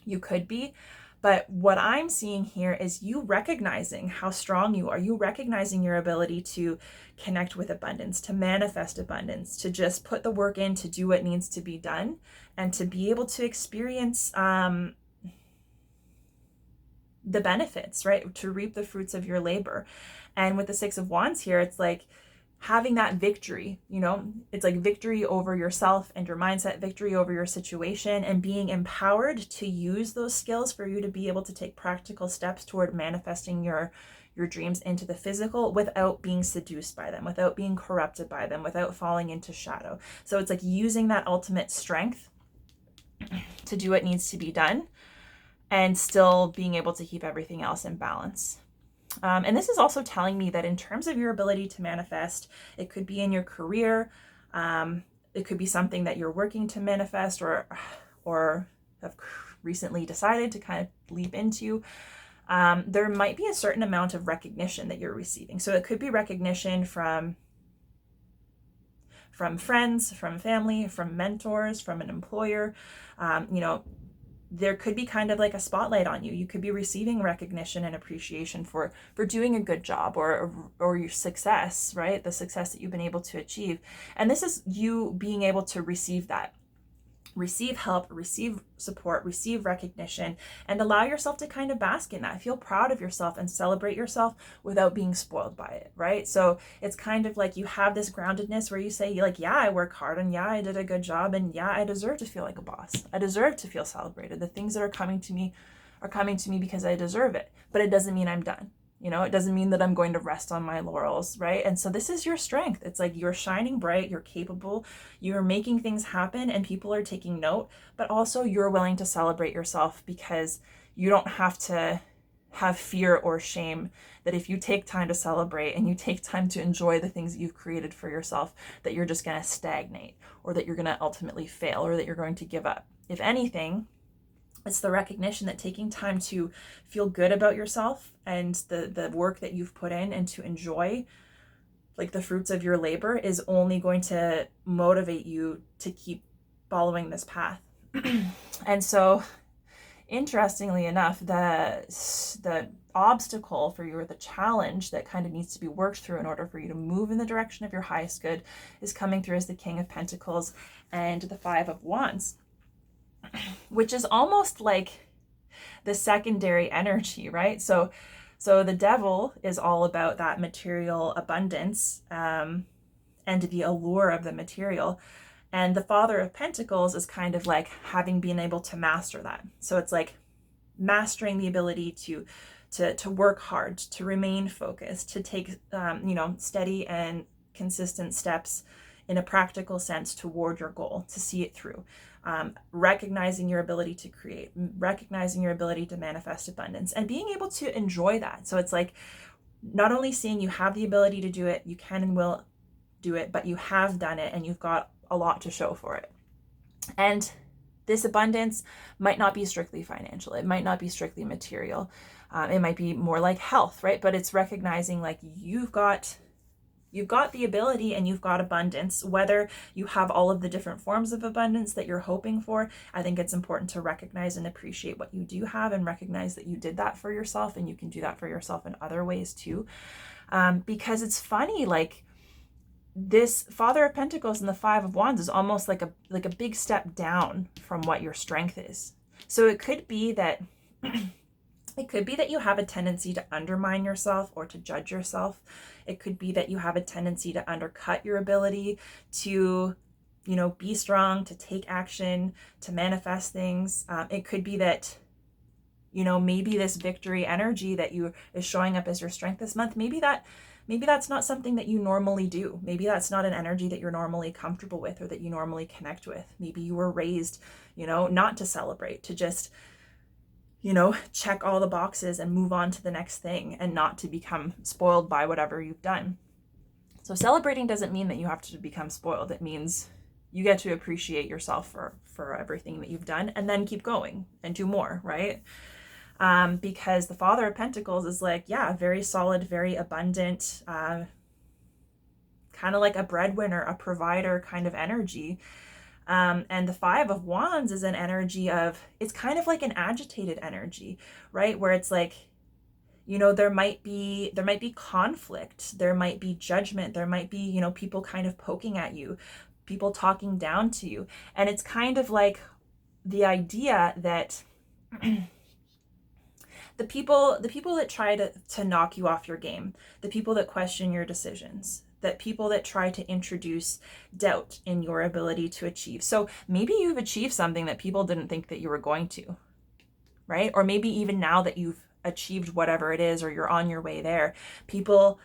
You could be. But what I'm seeing here is you recognizing how strong you are. You recognizing your ability to connect with abundance, to manifest abundance, to just put the work in, to do what needs to be done, and to be able to experience the benefits, right? To reap the fruits of your labor. And with the Six of Wands here, it's like having that victory, you know, it's like victory over yourself and your mindset, victory over your situation, and being empowered to use those skills for you to be able to take practical steps toward manifesting your dreams into the physical without being seduced by them, without being corrupted by them, without falling into shadow. So it's like using that ultimate strength to do what needs to be done and still being able to keep everything else in balance. And this is also telling me that in terms of your ability to manifest, it could be in your career, it could be something that you're working to manifest or have recently decided to kind of leap into. There might be a certain amount of recognition that you're receiving. So it could be recognition from friends, from family, from mentors, from an employer. You know, there could be kind of like a spotlight on you. You could be receiving recognition and appreciation for doing a good job or your success, right? The success that you've been able to achieve. And this is you being able to receive that. Receive help, receive support, receive recognition, and allow yourself to kind of bask in that. Feel proud of yourself and celebrate yourself without being spoiled by it, right? So it's kind of like you have this groundedness where you say, like, yeah, I work hard, and yeah, I did a good job, and yeah, I deserve to feel like a boss. I deserve to feel celebrated. The things that are coming to me because I deserve it. But it doesn't mean I'm done. You know, it doesn't mean that I'm going to rest on my laurels, right? And so this is your strength. It's like you're shining bright, you're capable, you're making things happen, and people are taking note, but also you're willing to celebrate yourself because you don't have to have fear or shame that if you take time to celebrate and you take time to enjoy the things that you've created for yourself, that you're just going to stagnate, or that you're going to ultimately fail, or that you're going to give up. If anything, it's the recognition that taking time to feel good about yourself and the work that you've put in and to enjoy like the fruits of your labor is only going to motivate you to keep following this path. And so interestingly enough, the obstacle for you, or the challenge that kind of needs to be worked through in order for you to move in the direction of your highest good, is coming through as the King of Pentacles and the Five of Wands, which is almost like the secondary energy, right? So the devil is all about that material abundance and the allure of the material. And the Father of Pentacles is kind of like having been able to master that. So it's like mastering the ability to work hard, to remain focused, to take steady and consistent steps in a practical sense toward your goal, to see it through. Recognizing your ability to create, recognizing your ability to manifest abundance, and being able to enjoy that. So it's like not only seeing you have the ability to do it, you can and will do it, but you have done it and you've got a lot to show for it. And this abundance might not be strictly financial. It might not be strictly material. It might be more like health, right? But it's recognizing like you've got the ability and you've got abundance. Whether you have all of the different forms of abundance that you're hoping for, I think it's important to recognize and appreciate what you do have, and recognize that you did that for yourself, and you can do that for yourself in other ways too. Because it's funny, like this Father of Pentacles and the Five of Wands is almost like a big step down from what your strength is. So it could be that you have a tendency to undermine yourself or to judge yourself. It could be that you have a tendency to undercut your ability to, you know, be strong, to take action, to manifest things. It could be that, you know, maybe this victory energy that you is showing up as your strength this month, maybe that's not something that you normally do. Maybe that's not an energy that you're normally comfortable with or that you normally connect with. Maybe you were raised, you know, not to celebrate, to just, you know, check all the boxes and move on to the next thing, and not to become spoiled by whatever you've done. So celebrating doesn't mean that you have to become spoiled. It means you get to appreciate yourself for everything that you've done, and then keep going and do more, right? Because the Father of Pentacles is like, yeah, very solid, very abundant, kind of like a breadwinner, a provider kind of energy. And the Five of Wands is an energy of, it's kind of like an agitated energy, right? Where it's like, you know, there might be conflict, there might be judgment, there might be, you know, people kind of poking at you, people talking down to you. And it's kind of like the idea that the people that try to knock you off your game, the people that question your decisions, that people that try to introduce doubt in your ability to achieve. So maybe you've achieved something that people didn't think that you were going to, right? Or maybe even now that you've achieved whatever it is, or you're on your way there, people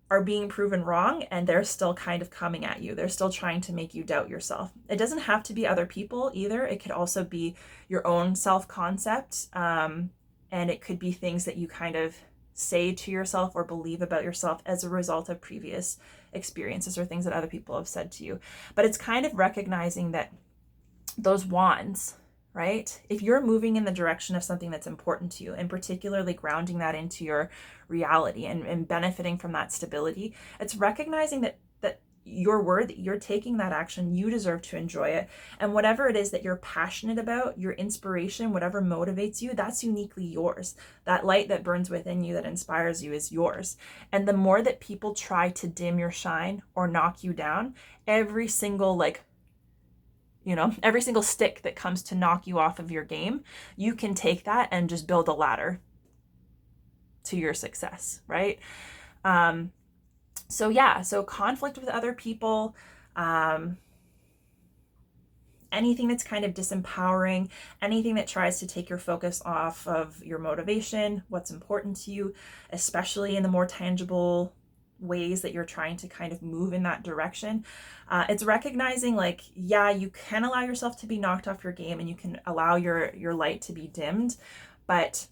are being proven wrong, and they're still kind of coming at you. They're still trying to make you doubt yourself. It doesn't have to be other people either. It could also be your own self-concept. And it could be things that you kind of say to yourself or believe about yourself as a result of previous experiences or things that other people have said to you. But it's kind of recognizing that those wands, right? If you're moving in the direction of something that's important to you, and particularly grounding that into your reality and benefiting from that stability, it's recognizing that you're worthy, you're taking that action, you deserve to enjoy it. And whatever it is that you're passionate about, your inspiration, whatever motivates you, that's uniquely yours. That light that burns within you, that inspires you, is yours. And the more that people try to dim your shine or knock you down, every single every single stick that comes to knock you off of your game, you can take that and just build a ladder to your success, right? So conflict with other people, anything that's kind of disempowering, anything that tries to take your focus off of your motivation, what's important to you, especially in the more tangible ways that you're trying to kind of move in that direction. It's recognizing like, yeah, you can allow yourself to be knocked off your game, and you can allow your light to be dimmed, but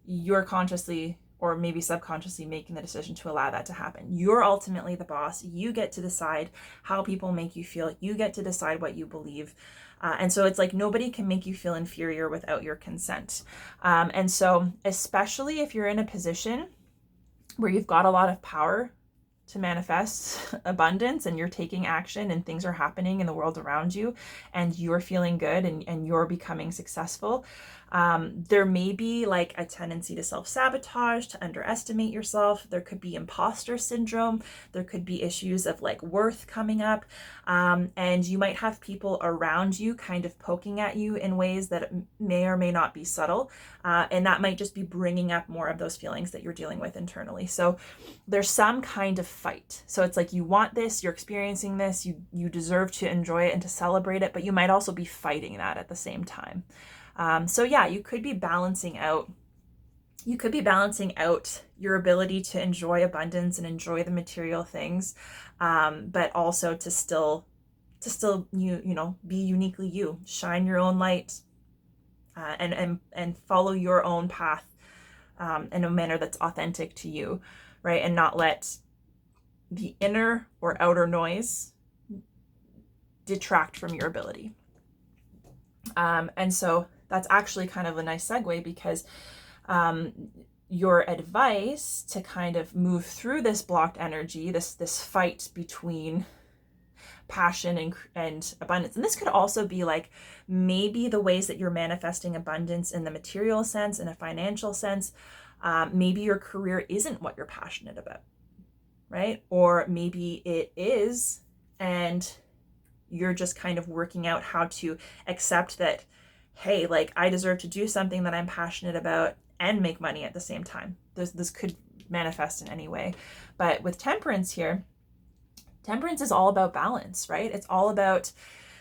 you're consciously or maybe subconsciously making the decision to allow that to happen. You're ultimately the boss. You get to decide how people make you feel. You get to decide what you believe. And so it's like nobody can make you feel inferior without your consent. And so especially if you're in a position where you've got a lot of power to manifest abundance, and you're taking action and things are happening in the world around you, and you're feeling good and you're becoming successful, there may be like a tendency to self-sabotage, to underestimate yourself. There could be imposter syndrome. There could be issues of like worth coming up. And you might have people around you kind of poking at you in ways that may or may not be subtle. And that might just be bringing up more of those feelings that you're dealing with internally. So there's some kind of fight. So it's like, you want this, you're experiencing this, you deserve to enjoy it and to celebrate it, but you might also be fighting that at the same time. So yeah, you could be balancing out your ability to enjoy abundance and enjoy the material things, but also to still be uniquely you, shine your own light, and follow your own path in a manner that's authentic to you, right? And not let the inner or outer noise detract from your ability. And so that's actually kind of a nice segue, because your advice to kind of move through this blocked energy, this fight between passion and abundance. And this could also be like maybe the ways that you're manifesting abundance in the material sense, in a financial sense. Maybe your career isn't what you're passionate about, right? Or maybe it is, and you're just kind of working out how to accept that, hey, like I deserve to do something that I'm passionate about and make money at the same time. This could manifest in any way. But with Temperance here, Temperance is all about balance, right? It's all about,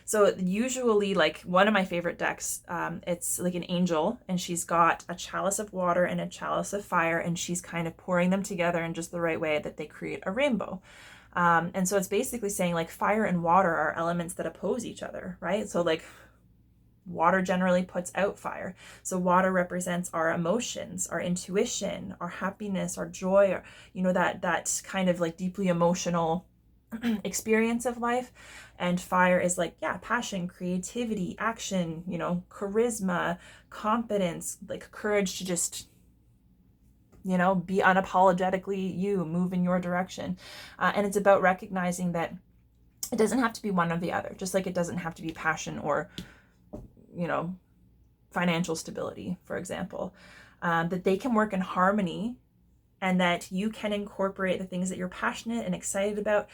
so usually like one of my favorite decks, it's like an angel and she's got a chalice of water and a chalice of fire and she's kind of pouring them together in just the right way that they create a rainbow. And so it's basically saying like fire and water are elements that oppose each other, right? So like water generally puts out fire. So water represents our emotions, our intuition, our happiness, our joy, or, you know, that kind of like deeply emotional experience of life. And fire is like, yeah, passion, creativity, action, you know, charisma, confidence, like courage to just, you know, be unapologetically you, move in your direction. And it's about recognizing that it doesn't have to be one or the other, just like it doesn't have to be passion or, you know, financial stability, for example, that they can work in harmony and that you can incorporate the things that you're passionate and excited about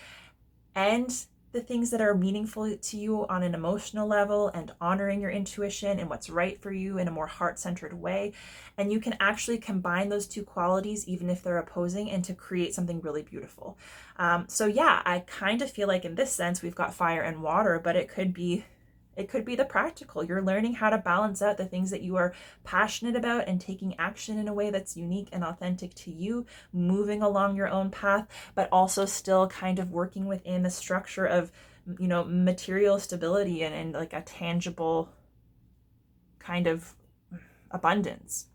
and the things that are meaningful to you on an emotional level and honoring your intuition and what's right for you in a more heart-centered way. And you can actually combine those two qualities, even if they're opposing, and to create something really beautiful. So yeah, I kind of feel like in this sense, we've got fire and water, but it could be the practical. You're learning how to balance out the things that you are passionate about and taking action in a way that's unique and authentic to you, moving along your own path, but also still kind of working within the structure of, you know, material stability and like a tangible kind of abundance.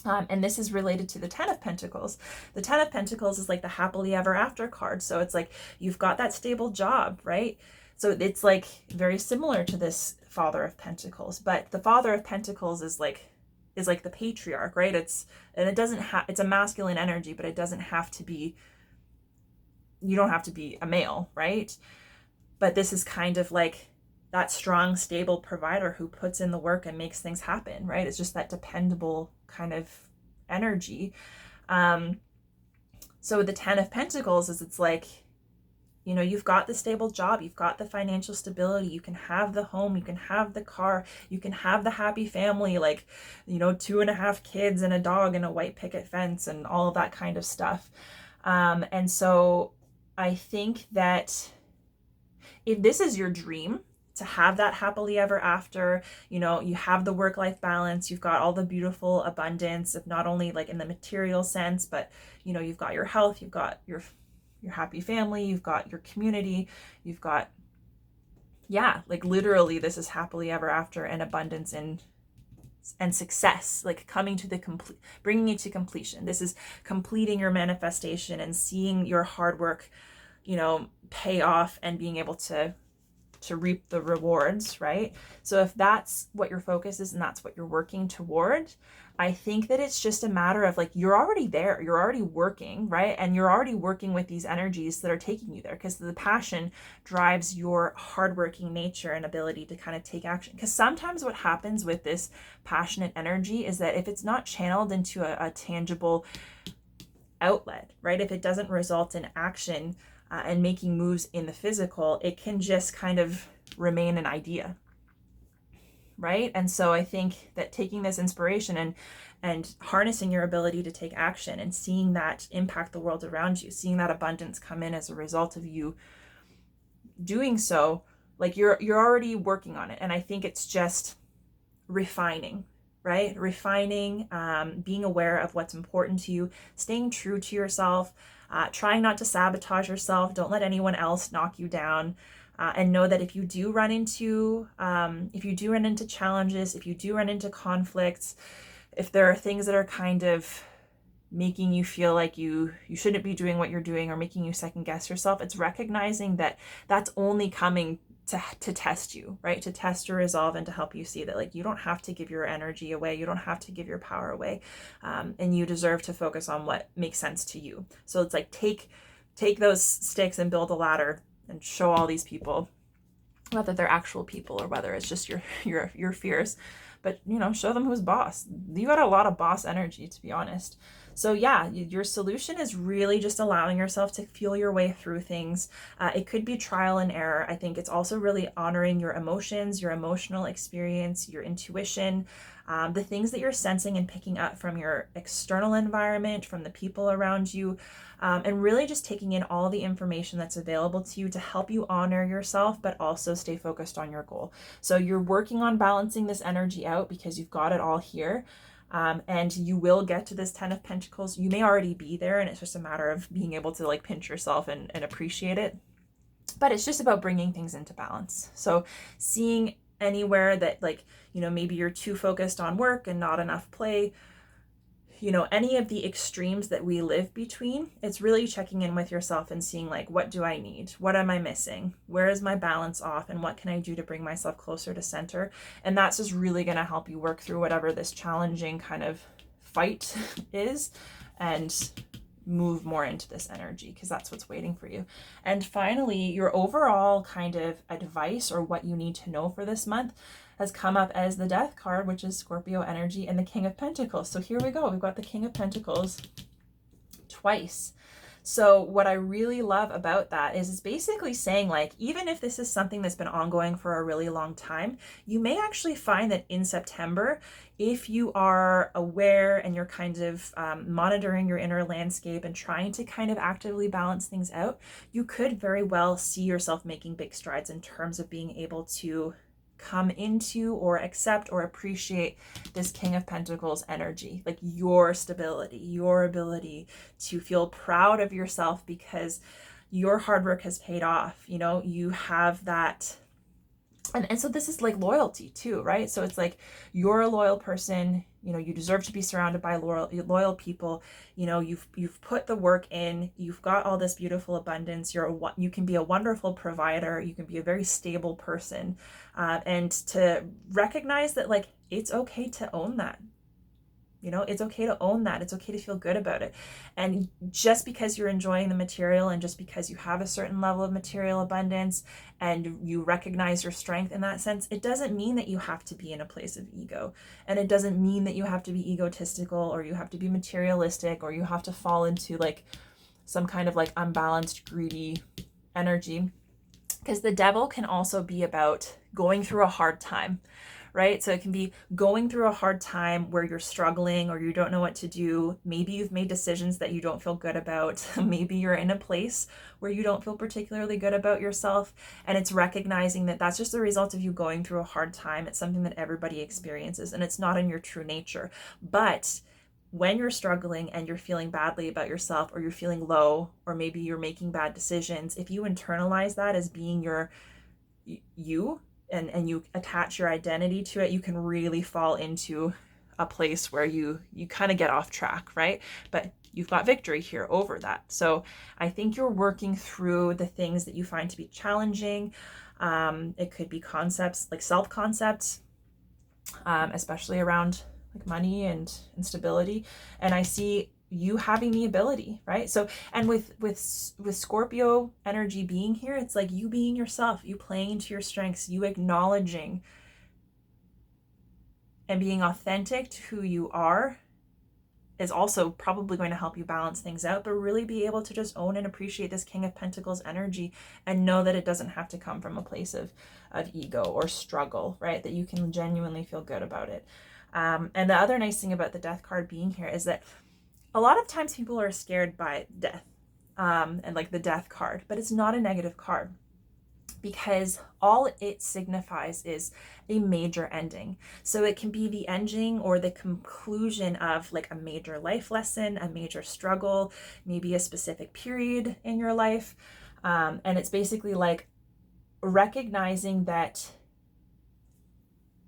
And this is related to the Ten of Pentacles. The Ten of Pentacles is like the happily ever after card. So it's like you've got that stable job, right? So it's like very similar to this Father of Pentacles, but the Father of Pentacles is like the patriarch, right? It's a masculine energy, but it doesn't have to be, you don't have to be a male, right? But this is kind of like that strong, stable provider who puts in the work and makes things happen, right? It's just that dependable kind of energy. So the Ten of Pentacles is, it's like, you know, you've got the stable job, you've got the financial stability, you can have the home, you can have the car, you can have the happy family, like, you know, 2.5 kids and a dog and a white picket fence and all of that kind of stuff. And so I think that if this is your dream, to have that happily ever after, you know, you have the work-life balance, you've got all the beautiful abundance of not only like in the material sense, but, you know, you've got your health, you've got your happy family, you've got your community, you've got, yeah, like literally this is happily ever after and abundance and success, like coming to the complete, bringing it to completion. This is completing your manifestation and seeing your hard work, you know, pay off and being able to reap the rewards, right? So if that's what your focus is and that's what you're working toward, I think that it's just a matter of like, you're already there, you're already working, right? And you're already working with these energies that are taking you there, because the passion drives your hardworking nature and ability to kind of take action. Because sometimes what happens with this passionate energy is that if it's not channeled into a tangible outlet, right? If it doesn't result in action, and making moves in the physical, it can just kind of remain an idea, right? And so I think that taking this inspiration and harnessing your ability to take action and seeing that impact the world around you, seeing that abundance come in as a result of you doing so, like you're already working on it. And I think it's just refining, right? Refining, being aware of what's important to you, staying true to yourself, trying not to sabotage yourself. Don't let anyone else knock you down. And know that if you do run into challenges, if you do run into conflicts, if there are things that are kind of making you feel like you shouldn't be doing what you're doing or making you second guess yourself, it's recognizing that that's only coming to test you, right? To test your resolve and to help you see that like you don't have to give your energy away, you don't have to give your power away, and you deserve to focus on what makes sense to you. So it's like take those sticks and build a ladder and show all these people, whether they're actual people or whether it's just your fears, but show them who's boss. You got a lot of boss energy, to be honest. So yeah, your solution is really just allowing yourself to feel your way through things. It could be trial and error. I think it's also really honoring your emotions, your emotional experience, your intuition, the things that you're sensing and picking up from your external environment, from the people around you, and really just taking in all the information that's available to you to help you honor yourself, but also stay focused on your goal. So you're working on balancing this energy out because you've got it all here. And you will get to this 10 of Pentacles. You may already be there, and it's just a matter of being able to like pinch yourself and appreciate it. But it's just about bringing things into balance. So seeing anywhere that like, maybe you're too focused on work and not enough play, any of the extremes that we live between, it's really checking in with yourself and seeing like, what do I need? What am I missing? Where is my balance off? And what can I do to bring myself closer to center? And that's just really going to help you work through whatever this challenging kind of fight is and move more into this energy, because that's what's waiting for you. And finally, your overall kind of advice or what you need to know for this month has come up as the Death card, which is Scorpio energy, and the King of Pentacles. So here we go. We've got the King of Pentacles twice. So what I really love about that is it's basically saying like, even if this is something that's been ongoing for a really long time, you may actually find that in September, if you are aware and you're kind of monitoring your inner landscape and trying to kind of actively balance things out, you could very well see yourself making big strides in terms of being able to come into or accept or appreciate this King of Pentacles energy, like your stability, your ability to feel proud of yourself because your hard work has paid off. You have that. And so this is like loyalty too, right? So it's like you're a loyal person, you deserve to be surrounded by loyal people. You've put the work in, you've got all this beautiful abundance. You can be a wonderful provider. You can be a very stable person, and to recognize that like, it's okay to own that. It's okay to own that. It's okay to feel good about it. And just because you're enjoying the material and just because you have a certain level of material abundance and you recognize your strength in that sense, it doesn't mean that you have to be in a place of ego. And it doesn't mean that you have to be egotistical or you have to be materialistic or you have to fall into like some kind of like unbalanced, greedy energy. Because the Devil can also be about going through a hard time. Right? So it can be going through a hard time where you're struggling or you don't know what to do. Maybe you've made decisions that you don't feel good about. Maybe you're in a place where you don't feel particularly good about yourself. And it's recognizing that that's just the result of you going through a hard time. It's something that everybody experiences and it's not in your true nature. But when you're struggling and you're feeling badly about yourself or you're feeling low or maybe you're making bad decisions, if you internalize that as being you, and you attach your identity to it, you can really fall into a place where you kind of get off track, right? But you've got victory here over that. So I think you're working through the things that you find to be challenging. It could be concepts like self-concepts, especially around like money and instability. And I see you having the ability, right? So, and with Scorpio energy being here, it's like you being yourself, you playing into your strengths, you acknowledging and being authentic to who you are is also probably going to help you balance things out, but really be able to just own and appreciate this King of Pentacles energy and know that it doesn't have to come from a place of ego or struggle, right? That you can genuinely feel good about it. And the other nice thing about the Death card being here is that a lot of times people are scared by death and like the Death card, but it's not a negative card because all it signifies is a major ending. So it can be the ending or the conclusion of like a major life lesson, a major struggle, maybe a specific period in your life. And it's basically like recognizing that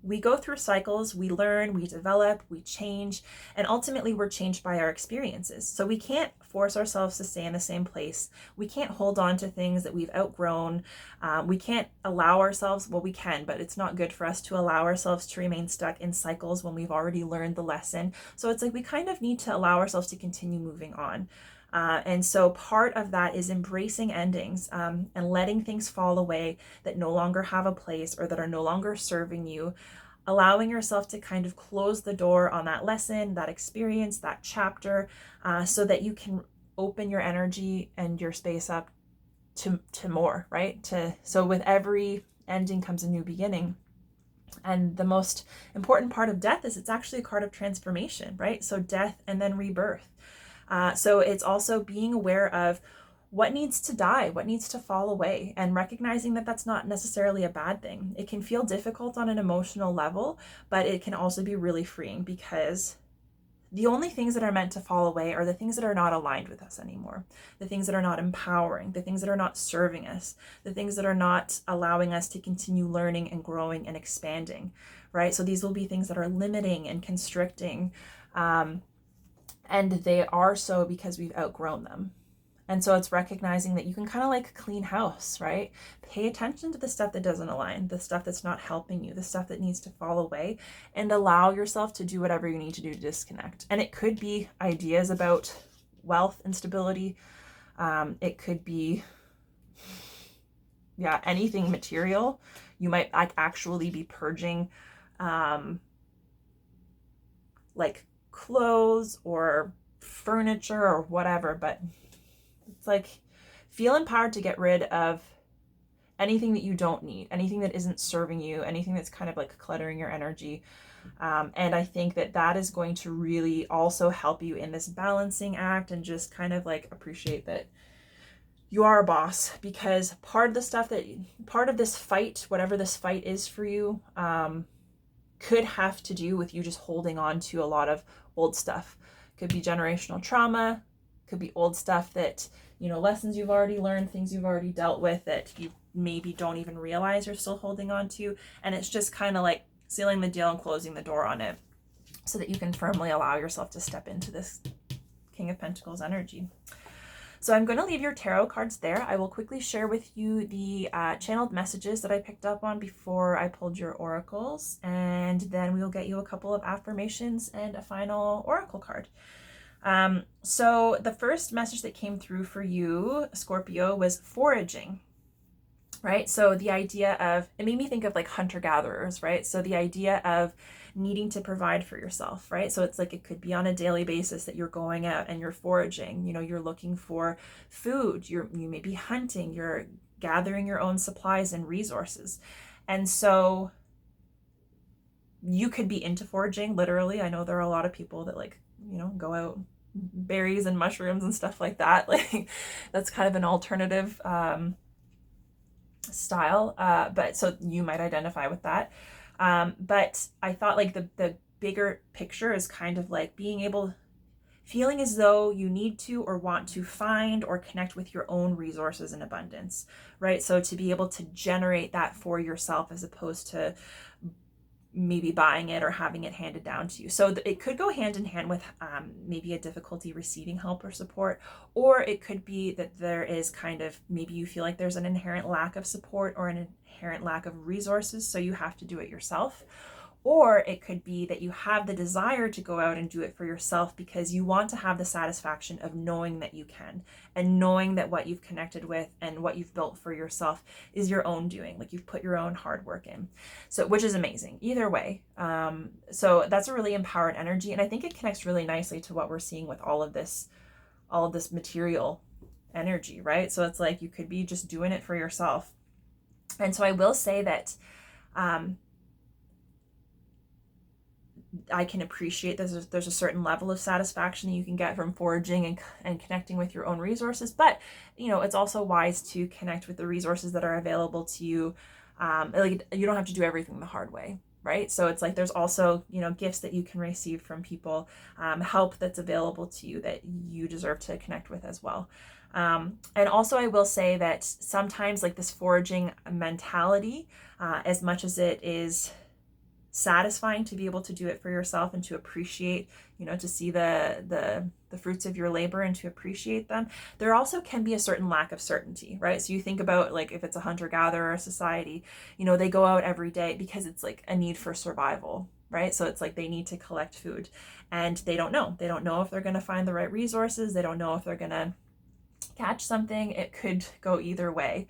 we go through cycles, we learn, we develop, we change, and ultimately we're changed by our experiences. So we can't force ourselves to stay in the same place. We can't hold on to things that we've outgrown. We can't allow ourselves, well, we can, but it's not good for us to allow ourselves to remain stuck in cycles when we've already learned the lesson. So it's like we kind of need to allow ourselves to continue moving on. And so part of that is embracing endings and letting things fall away that no longer have a place or that are no longer serving you. allowing yourself to kind of close the door on that lesson, that experience, that chapter, so that you can open your energy and your space up to more, right? So with every ending comes a new beginning. And the most important part of death is it's actually a card of transformation, right? So death and then rebirth. So it's also being aware of what needs to die, what needs to fall away, and recognizing that that's not necessarily a bad thing. It can feel difficult on an emotional level, but it can also be really freeing, because the only things that are meant to fall away are the things that are not aligned with us anymore, the things that are not empowering, the things that are not serving us, the things that are not allowing us to continue learning and growing and expanding, right? So these will be things that are limiting and constricting, and they are so because we've outgrown them. And so it's recognizing that you can kind of like clean house, right? Pay attention to the stuff that doesn't align, the stuff that's not helping you, the stuff that needs to fall away, and allow yourself to do whatever you need to do to disconnect. And it could be ideas about wealth and stability. It could be, anything material. You might actually be purging like clothes or furniture or whatever, but it's like, feel empowered to get rid of anything that you don't need, anything that isn't serving you, anything that's kind of like cluttering your energy. And I think that that is going to really also help you in this balancing act, and just kind of like appreciate that you are a boss, because part of this fight, whatever this fight is for you, could have to do with you just holding on to a lot of old stuff. Could be generational trauma, could be old stuff that, lessons you've already learned, things you've already dealt with that you maybe don't even realize you're still holding on to. And it's just kind of like sealing the deal and closing the door on it, so that you can firmly allow yourself to step into this King of Pentacles energy. So I'm going to leave your tarot cards there. I will quickly share with you the channeled messages that I picked up on before I pulled your oracles, and then we will get you a couple of affirmations and a final oracle card. So the first message that came through for you, Scorpio, was foraging, right? So the idea of, it made me think of like hunter-gatherers, right? So the idea of needing to provide for yourself, right? So it's like, it could be on a daily basis that you're going out and you're foraging, you're looking for food, you may be hunting, you're gathering your own supplies and resources. And so you could be into foraging, literally. I know there are a lot of people that like, go out, berries and mushrooms and stuff like that. Like, that's kind of an alternative style. But so you might identify with that. But I thought like the bigger picture is kind of like feeling as though you need to or want to find or connect with your own resources in abundance, right? So to be able to generate that for yourself, as opposed to maybe buying it or having it handed down to you. So it could go hand in hand with maybe a difficulty receiving help or support, or it could be that there is kind of, maybe you feel like there's an inherent lack of support or an inherent lack of resources, so you have to do it yourself. Or it could be that you have the desire to go out and do it for yourself because you want to have the satisfaction of knowing that you can, and knowing that what you've connected with and what you've built for yourself is your own doing. Like, you've put your own hard work in. So, which is amazing either way. So that's a really empowered energy. And I think it connects really nicely to what we're seeing with all of this material energy, right? So it's like, you could be just doing it for yourself. And so I will say that, I can appreciate there's a certain level of satisfaction that you can get from foraging and connecting with your own resources, but it's also wise to connect with the resources that are available to you. Like, you don't have to do everything the hard way, right? So it's like, there's also gifts that you can receive from people, help that's available to you that you deserve to connect with as well. And also I will say that sometimes, like, this foraging mentality, as much as it is satisfying to be able to do it for yourself and to appreciate, to see the fruits of your labor and to appreciate them, there also can be a certain lack of certainty, right? So you think about, like, if it's a hunter-gatherer society, they go out every day because it's like a need for survival, right? So it's like they need to collect food, and they don't know if they're going to find the right resources. They don't know if they're going to catch something, it could go either way.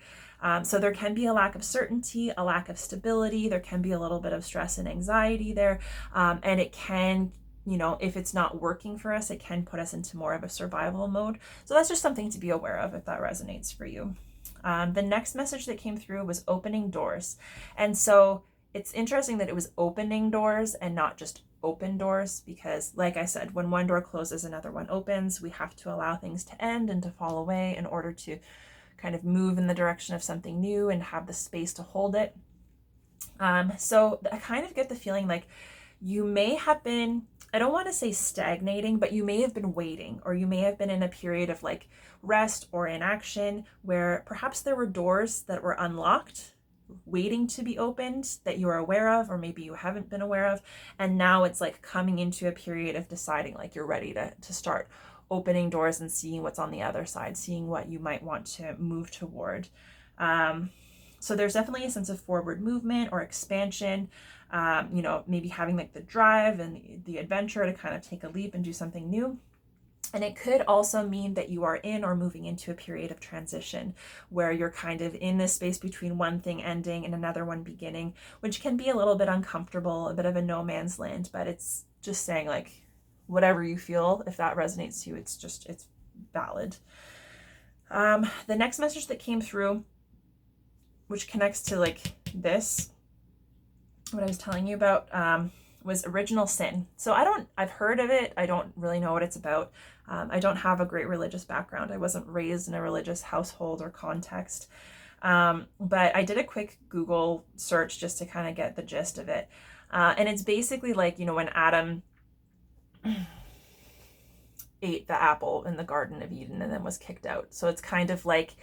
So there can be a lack of certainty, a lack of stability. There can be a little bit of stress and anxiety there. And it can, if it's not working for us, it can put us into more of a survival mode. So that's just something to be aware of if that resonates for you. The next message that came through was opening doors. And so it's interesting that it was opening doors and not just open doors, because like I said, when one door closes, another one opens. We have to allow things to end and to fall away in order to kind of move in the direction of something new and have the space to hold it. So I kind of get the feeling like you may have been, I don't want to say stagnating, but you may have been waiting, or you may have been in a period of like rest or inaction where perhaps there were doors that were unlocked, waiting to be opened, that you are aware of, or maybe you haven't been aware of. And now it's like coming into a period of deciding like you're ready to start opening doors and seeing what's on the other side, seeing what you might want to move toward. So there's definitely a sense of forward movement or expansion, maybe having like the drive and the adventure to kind of take a leap and do something new. And it could also mean that you are in or moving into a period of transition where you're kind of in this space between one thing ending and another one beginning, which can be a little bit uncomfortable, a bit of a no man's land, but it's just saying like, whatever you feel, if that resonates to you, it's valid. The next message that came through, which connects to like this, what I was telling you about, was original sin. So I've heard of it. I don't really know what it's about. I don't have a great religious background. I wasn't raised in a religious household or context. But I did a quick Google search just to kind of get the gist of it. And it's basically like, when Adam ate the apple in the Garden of Eden and then was kicked out. So it's kind of like,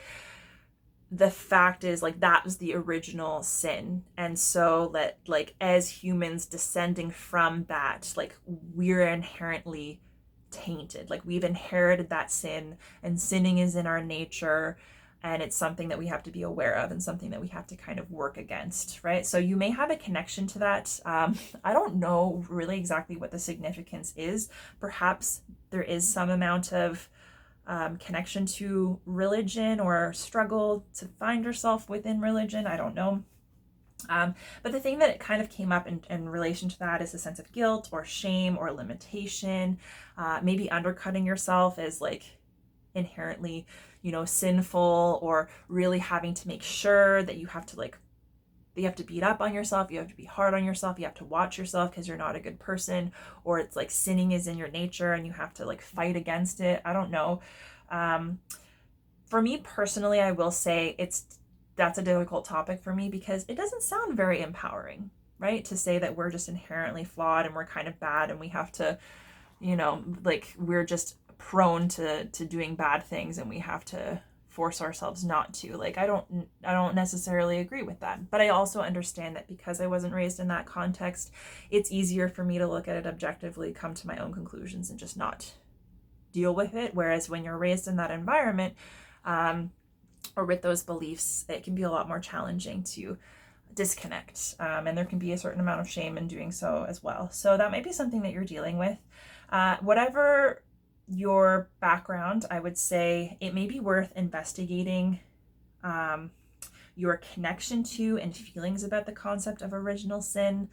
the fact is like that was the original sin. And so that like as humans descending from that, like we're inherently tainted. Like we've inherited that sin, and sinning is in our nature. And it's something that we have to be aware of and something that we have to kind of work against, right? So you may have a connection to that. I don't know really exactly what the significance is. Perhaps there is some amount of connection to religion or struggle to find yourself within religion. I don't know. But the thing that kind of came up in relation to that is a sense of guilt or shame or limitation, maybe undercutting yourself as like inherently, sinful, or really having to make sure that you have to beat up on yourself, you have to be hard on yourself, you have to watch yourself because you're not a good person, or it's like sinning is in your nature and you have to like fight against it. I don't know. For me personally, I will say that's a difficult topic for me because it doesn't sound very empowering, right? To say that we're just inherently flawed and we're kind of bad and we have to, like we're just prone to doing bad things and we have to force ourselves not to. Like I don't necessarily agree with that, but I also understand that because I wasn't raised in that context, it's easier for me to look at it objectively, come to my own conclusions, and just not deal with it. Whereas when you're raised in that environment, or with those beliefs, it can be a lot more challenging to disconnect, and there can be a certain amount of shame in doing so as well. So that might be something that you're dealing with. Whatever your background, I would say it may be worth investigating your connection to and feelings about the concept of original sin,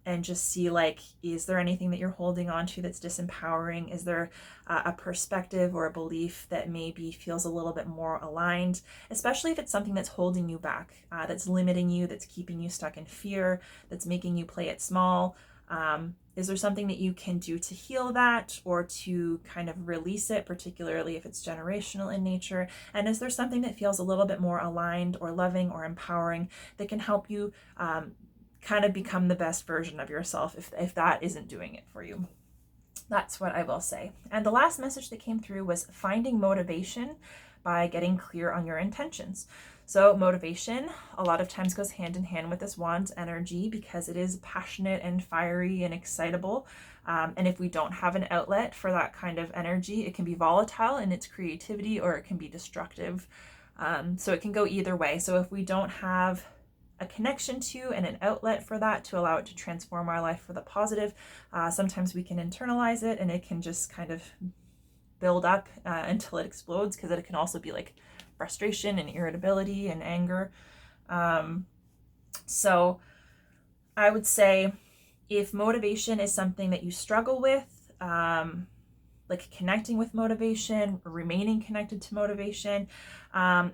and just see like, is there anything that you're holding on to that's disempowering? Is there a perspective or a belief that maybe feels a little bit more aligned, especially if it's something that's holding you back, that's limiting you, that's keeping you stuck in fear, that's making you play it small? Is there something that you can do to heal that or to kind of release it, particularly if it's generational in nature? And is there something that feels a little bit more aligned or loving or empowering that can help you kind of become the best version of yourself if that isn't doing it for you? That's what I will say. And the last message that came through was finding motivation by getting clear on your intentions. So motivation a lot of times goes hand in hand with this wand energy because it is passionate and fiery and excitable. And if we don't have an outlet for that kind of energy, it can be volatile in its creativity or it can be destructive. So it can go either way. So if we don't have a connection to and an outlet for that to allow it to transform our life for the positive, sometimes we can internalize it and it can just kind of build up until it explodes, because it can also be like frustration and irritability and anger. So I would say if motivation is something that you struggle with, like connecting with motivation, remaining connected to motivation,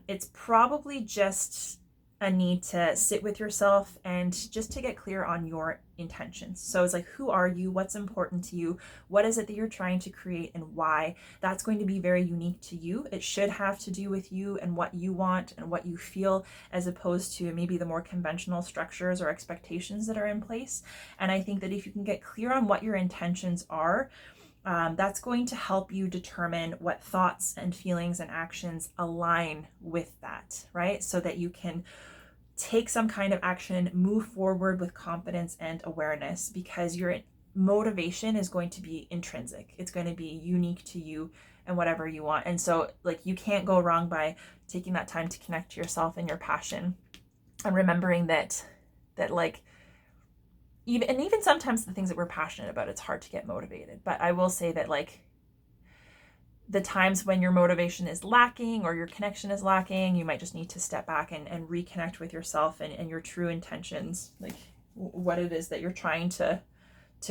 it's probably just a need to sit with yourself and just to get clear on your intentions. So it's like, who are you? What's important to you? What is it that you're trying to create and why? That's going to be very unique to you. It should have to do with you and what you want and what you feel, as opposed to maybe the more conventional structures or expectations that are in place. And I think that if you can get clear on what your intentions are, that's going to help you determine what thoughts and feelings and actions align with that, right? So that you can take some kind of action, move forward with confidence and awareness, because your motivation is going to be intrinsic. It's going to be unique to you and whatever you want. And so like, you can't go wrong by taking that time to connect to yourself and your passion, and remembering that like, even sometimes the things that we're passionate about, it's hard to get motivated. But I will say that like, the times when your motivation is lacking or your connection is lacking, you might just need to step back and reconnect with yourself and your true intentions, like what it is that you're trying to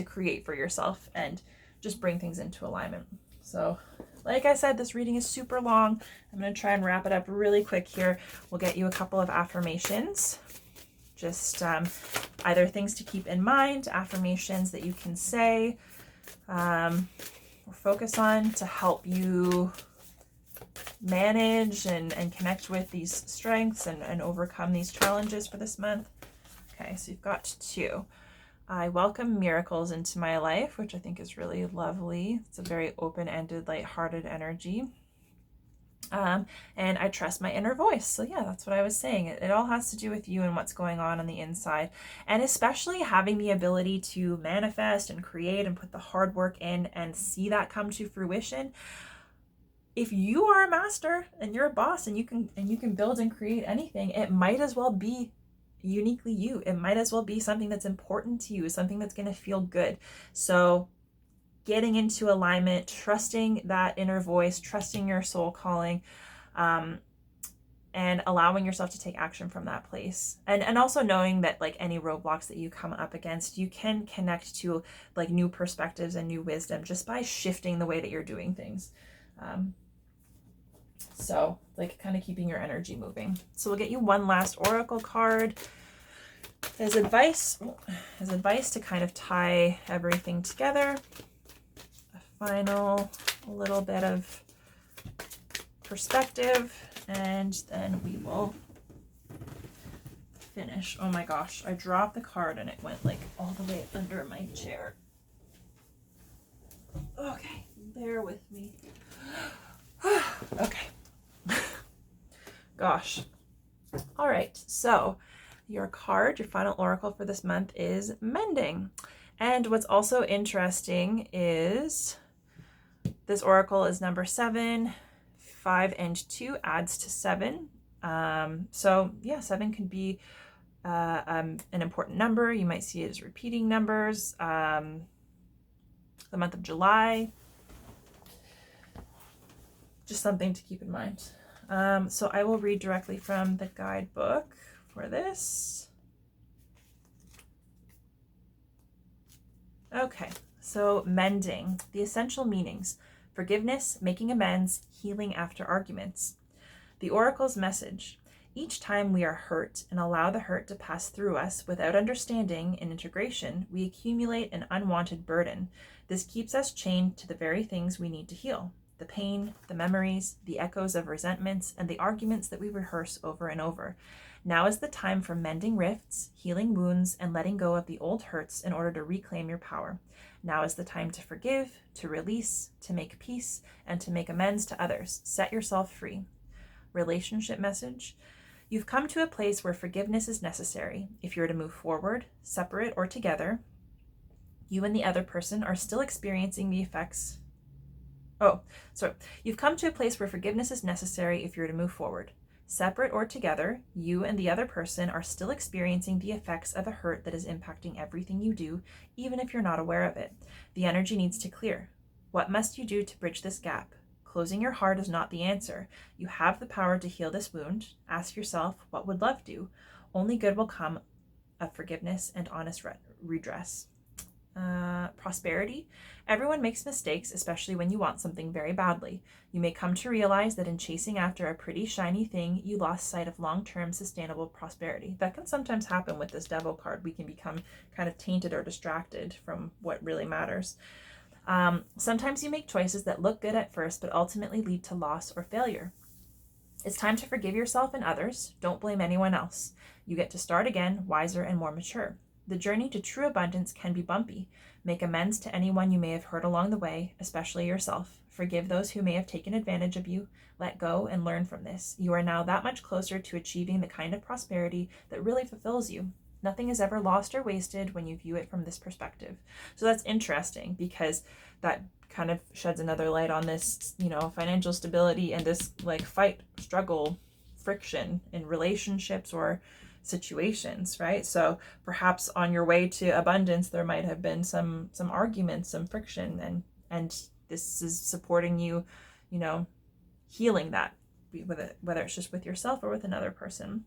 create for yourself, and just bring things into alignment. So like I said, this reading is super long. I'm going to try and wrap it up really quick here. We'll get you a couple of affirmations. Just either things to keep in mind, affirmations that you can say or focus on to help you manage and connect with these strengths and overcome these challenges for this month. Okay, so you've got 2. I welcome miracles into my life, which I think is really lovely. It's a very open-ended, lighthearted energy. And I trust my inner voice. So yeah, that's what I was saying. It all has to do with you and what's going on the inside, and especially having the ability to manifest and create and put the hard work in and see that come to fruition. If you are a master and you're a boss and you can build and create anything, it might as well be uniquely you. It might as well be something that's important to you, something that's going to feel good. So getting into alignment, trusting that inner voice, trusting your soul calling, and allowing yourself to take action from that place. And also knowing that like any roadblocks that you come up against, you can connect to like new perspectives and new wisdom just by shifting the way that you're doing things. So like kind of keeping your energy moving. So we'll get you one last oracle card as advice to kind of tie everything together. Final little bit of perspective, and then we will finish. Oh my gosh, I dropped the card and it went like all the way under my chair. Okay, bear with me. Okay. Gosh. All right, so your final oracle for this month is mending. And what's also interesting is this oracle is number 7. 5 and 2 adds to 7. So yeah, 7 could be an important number. You might see it as repeating numbers. The month of July. Just something to keep in mind. So I will read directly from the guidebook for this. Okay, so mending, the essential meanings: forgiveness, making amends, healing after arguments. The oracle's message: each time we are hurt and allow the hurt to pass through us without understanding and integration, we accumulate an unwanted burden. This keeps us chained to the very things we need to heal: the pain, the memories, the echoes of resentments, and the arguments that we rehearse over and over. Now is the time for mending rifts, healing wounds, and letting go of the old hurts in order to reclaim your power. Now is the time to forgive, to release, to make peace, and to make amends to others. Set yourself free. Relationship message: you've come to a place where forgiveness is necessary. If you're to move forward, separate or together, you and the other person are still experiencing the effects. You've come to a place where forgiveness is necessary if you're to move forward. Separate or together, you and the other person are still experiencing the effects of a hurt that is impacting everything you do, even if you're not aware of it. The energy needs to clear. What must you do to bridge this gap? Closing your heart is not the answer. You have the power to heal this wound. Ask yourself, what would love do? Only good will come of forgiveness and honest redress. Prosperity. Everyone makes mistakes, especially when you want something very badly. You may come to realize that in chasing after a pretty shiny thing, you lost sight of long-term sustainable prosperity. That can sometimes happen with this Devil card. We can become kind of tainted or distracted from what really matters. Sometimes you make choices that look good at first, but ultimately lead to loss or failure. It's time to forgive yourself and others. Don't blame anyone else. You get to start again, wiser and more mature. The journey to true abundance can be bumpy. Make amends to anyone you may have hurt along the way, especially yourself. Forgive those who may have taken advantage of you. Let go and learn from this. You are now that much closer to achieving the kind of prosperity that really fulfills you. Nothing is ever lost or wasted when you view it from this perspective. So that's interesting because that kind of sheds another light on this, financial stability and this like fight, struggle, friction in relationships or situations, right? So perhaps on your way to abundance, there might have been some arguments, some friction, and this is supporting you, healing that, whether it's just with yourself or with another person.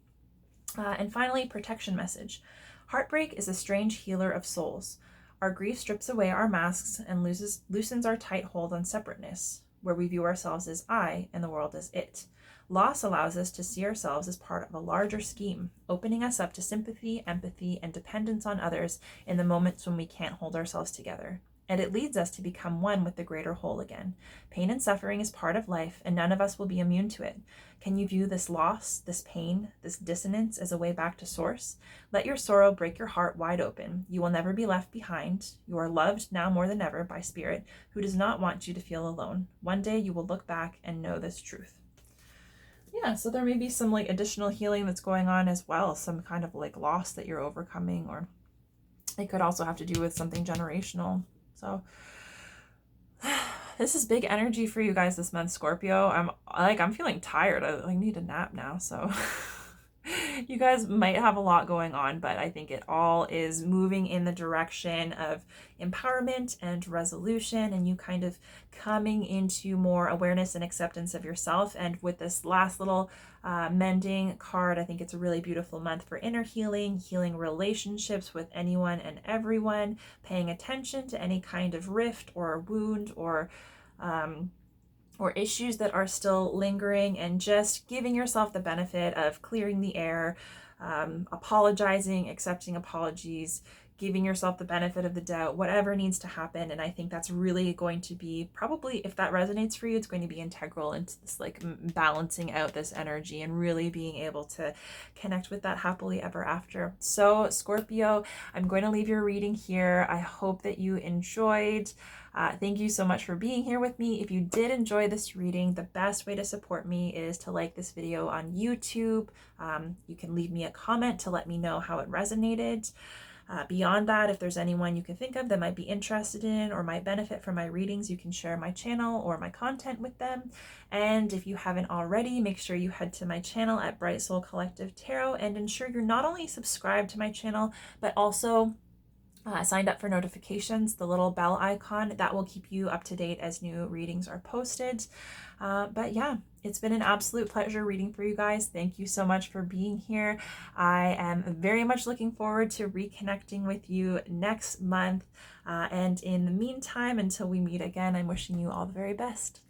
And finally, protection message. Heartbreak is a strange healer of souls. Our grief strips away our masks and loosens our tight hold on separateness, where we view ourselves as I and the world as it. Loss allows us to see ourselves as part of a larger scheme, opening us up to sympathy, empathy, and dependence on others in the moments when we can't hold ourselves together. And it leads us to become one with the greater whole again. Pain and suffering is part of life, and none of us will be immune to it. Can you view this loss, this pain, this dissonance as a way back to source? Let your sorrow break your heart wide open. You will never be left behind. You are loved now more than ever by Spirit, who does not want you to feel alone. One day you will look back and know this truth. Yeah, so there may be some like additional healing that's going on as well, some kind of like loss that you're overcoming, or it could also have to do with something generational. So this is big energy for you guys this month, Scorpio. I'm feeling tired. I need a nap now. So you guys might have a lot going on, but I think it all is moving in the direction of empowerment and resolution, and you kind of coming into more awareness and acceptance of yourself. And with this last little mending card, I think it's a really beautiful month for inner healing, healing relationships with anyone and everyone, paying attention to any kind of rift or wound or issues that are still lingering, and just giving yourself the benefit of clearing the air, apologizing, accepting apologies, giving yourself the benefit of the doubt, whatever needs to happen. And I think that's really going to be probably, if that resonates for you, it's going to be integral into this like balancing out this energy and really being able to connect with that happily ever after. So Scorpio, I'm going to leave your reading here. I hope that you enjoyed. Thank you so much for being here with me. If you did enjoy this reading, the best way to support me is to like this video on YouTube. You can leave me a comment to let me know how it resonated. Beyond that, if there's anyone you can think of that might be interested in or might benefit from my readings, you can share my channel or my content with them. And if you haven't already, make sure you head to my channel at Bright Soul Collective Tarot and ensure you're not only subscribed to my channel, but also signed up for notifications, the little bell icon. That will keep you up to date as new readings are posted. But yeah, it's been an absolute pleasure reading for you guys. Thank you so much for being here. I am very much looking forward to reconnecting with you next month. And in the meantime, until we meet again, I'm wishing you all the very best.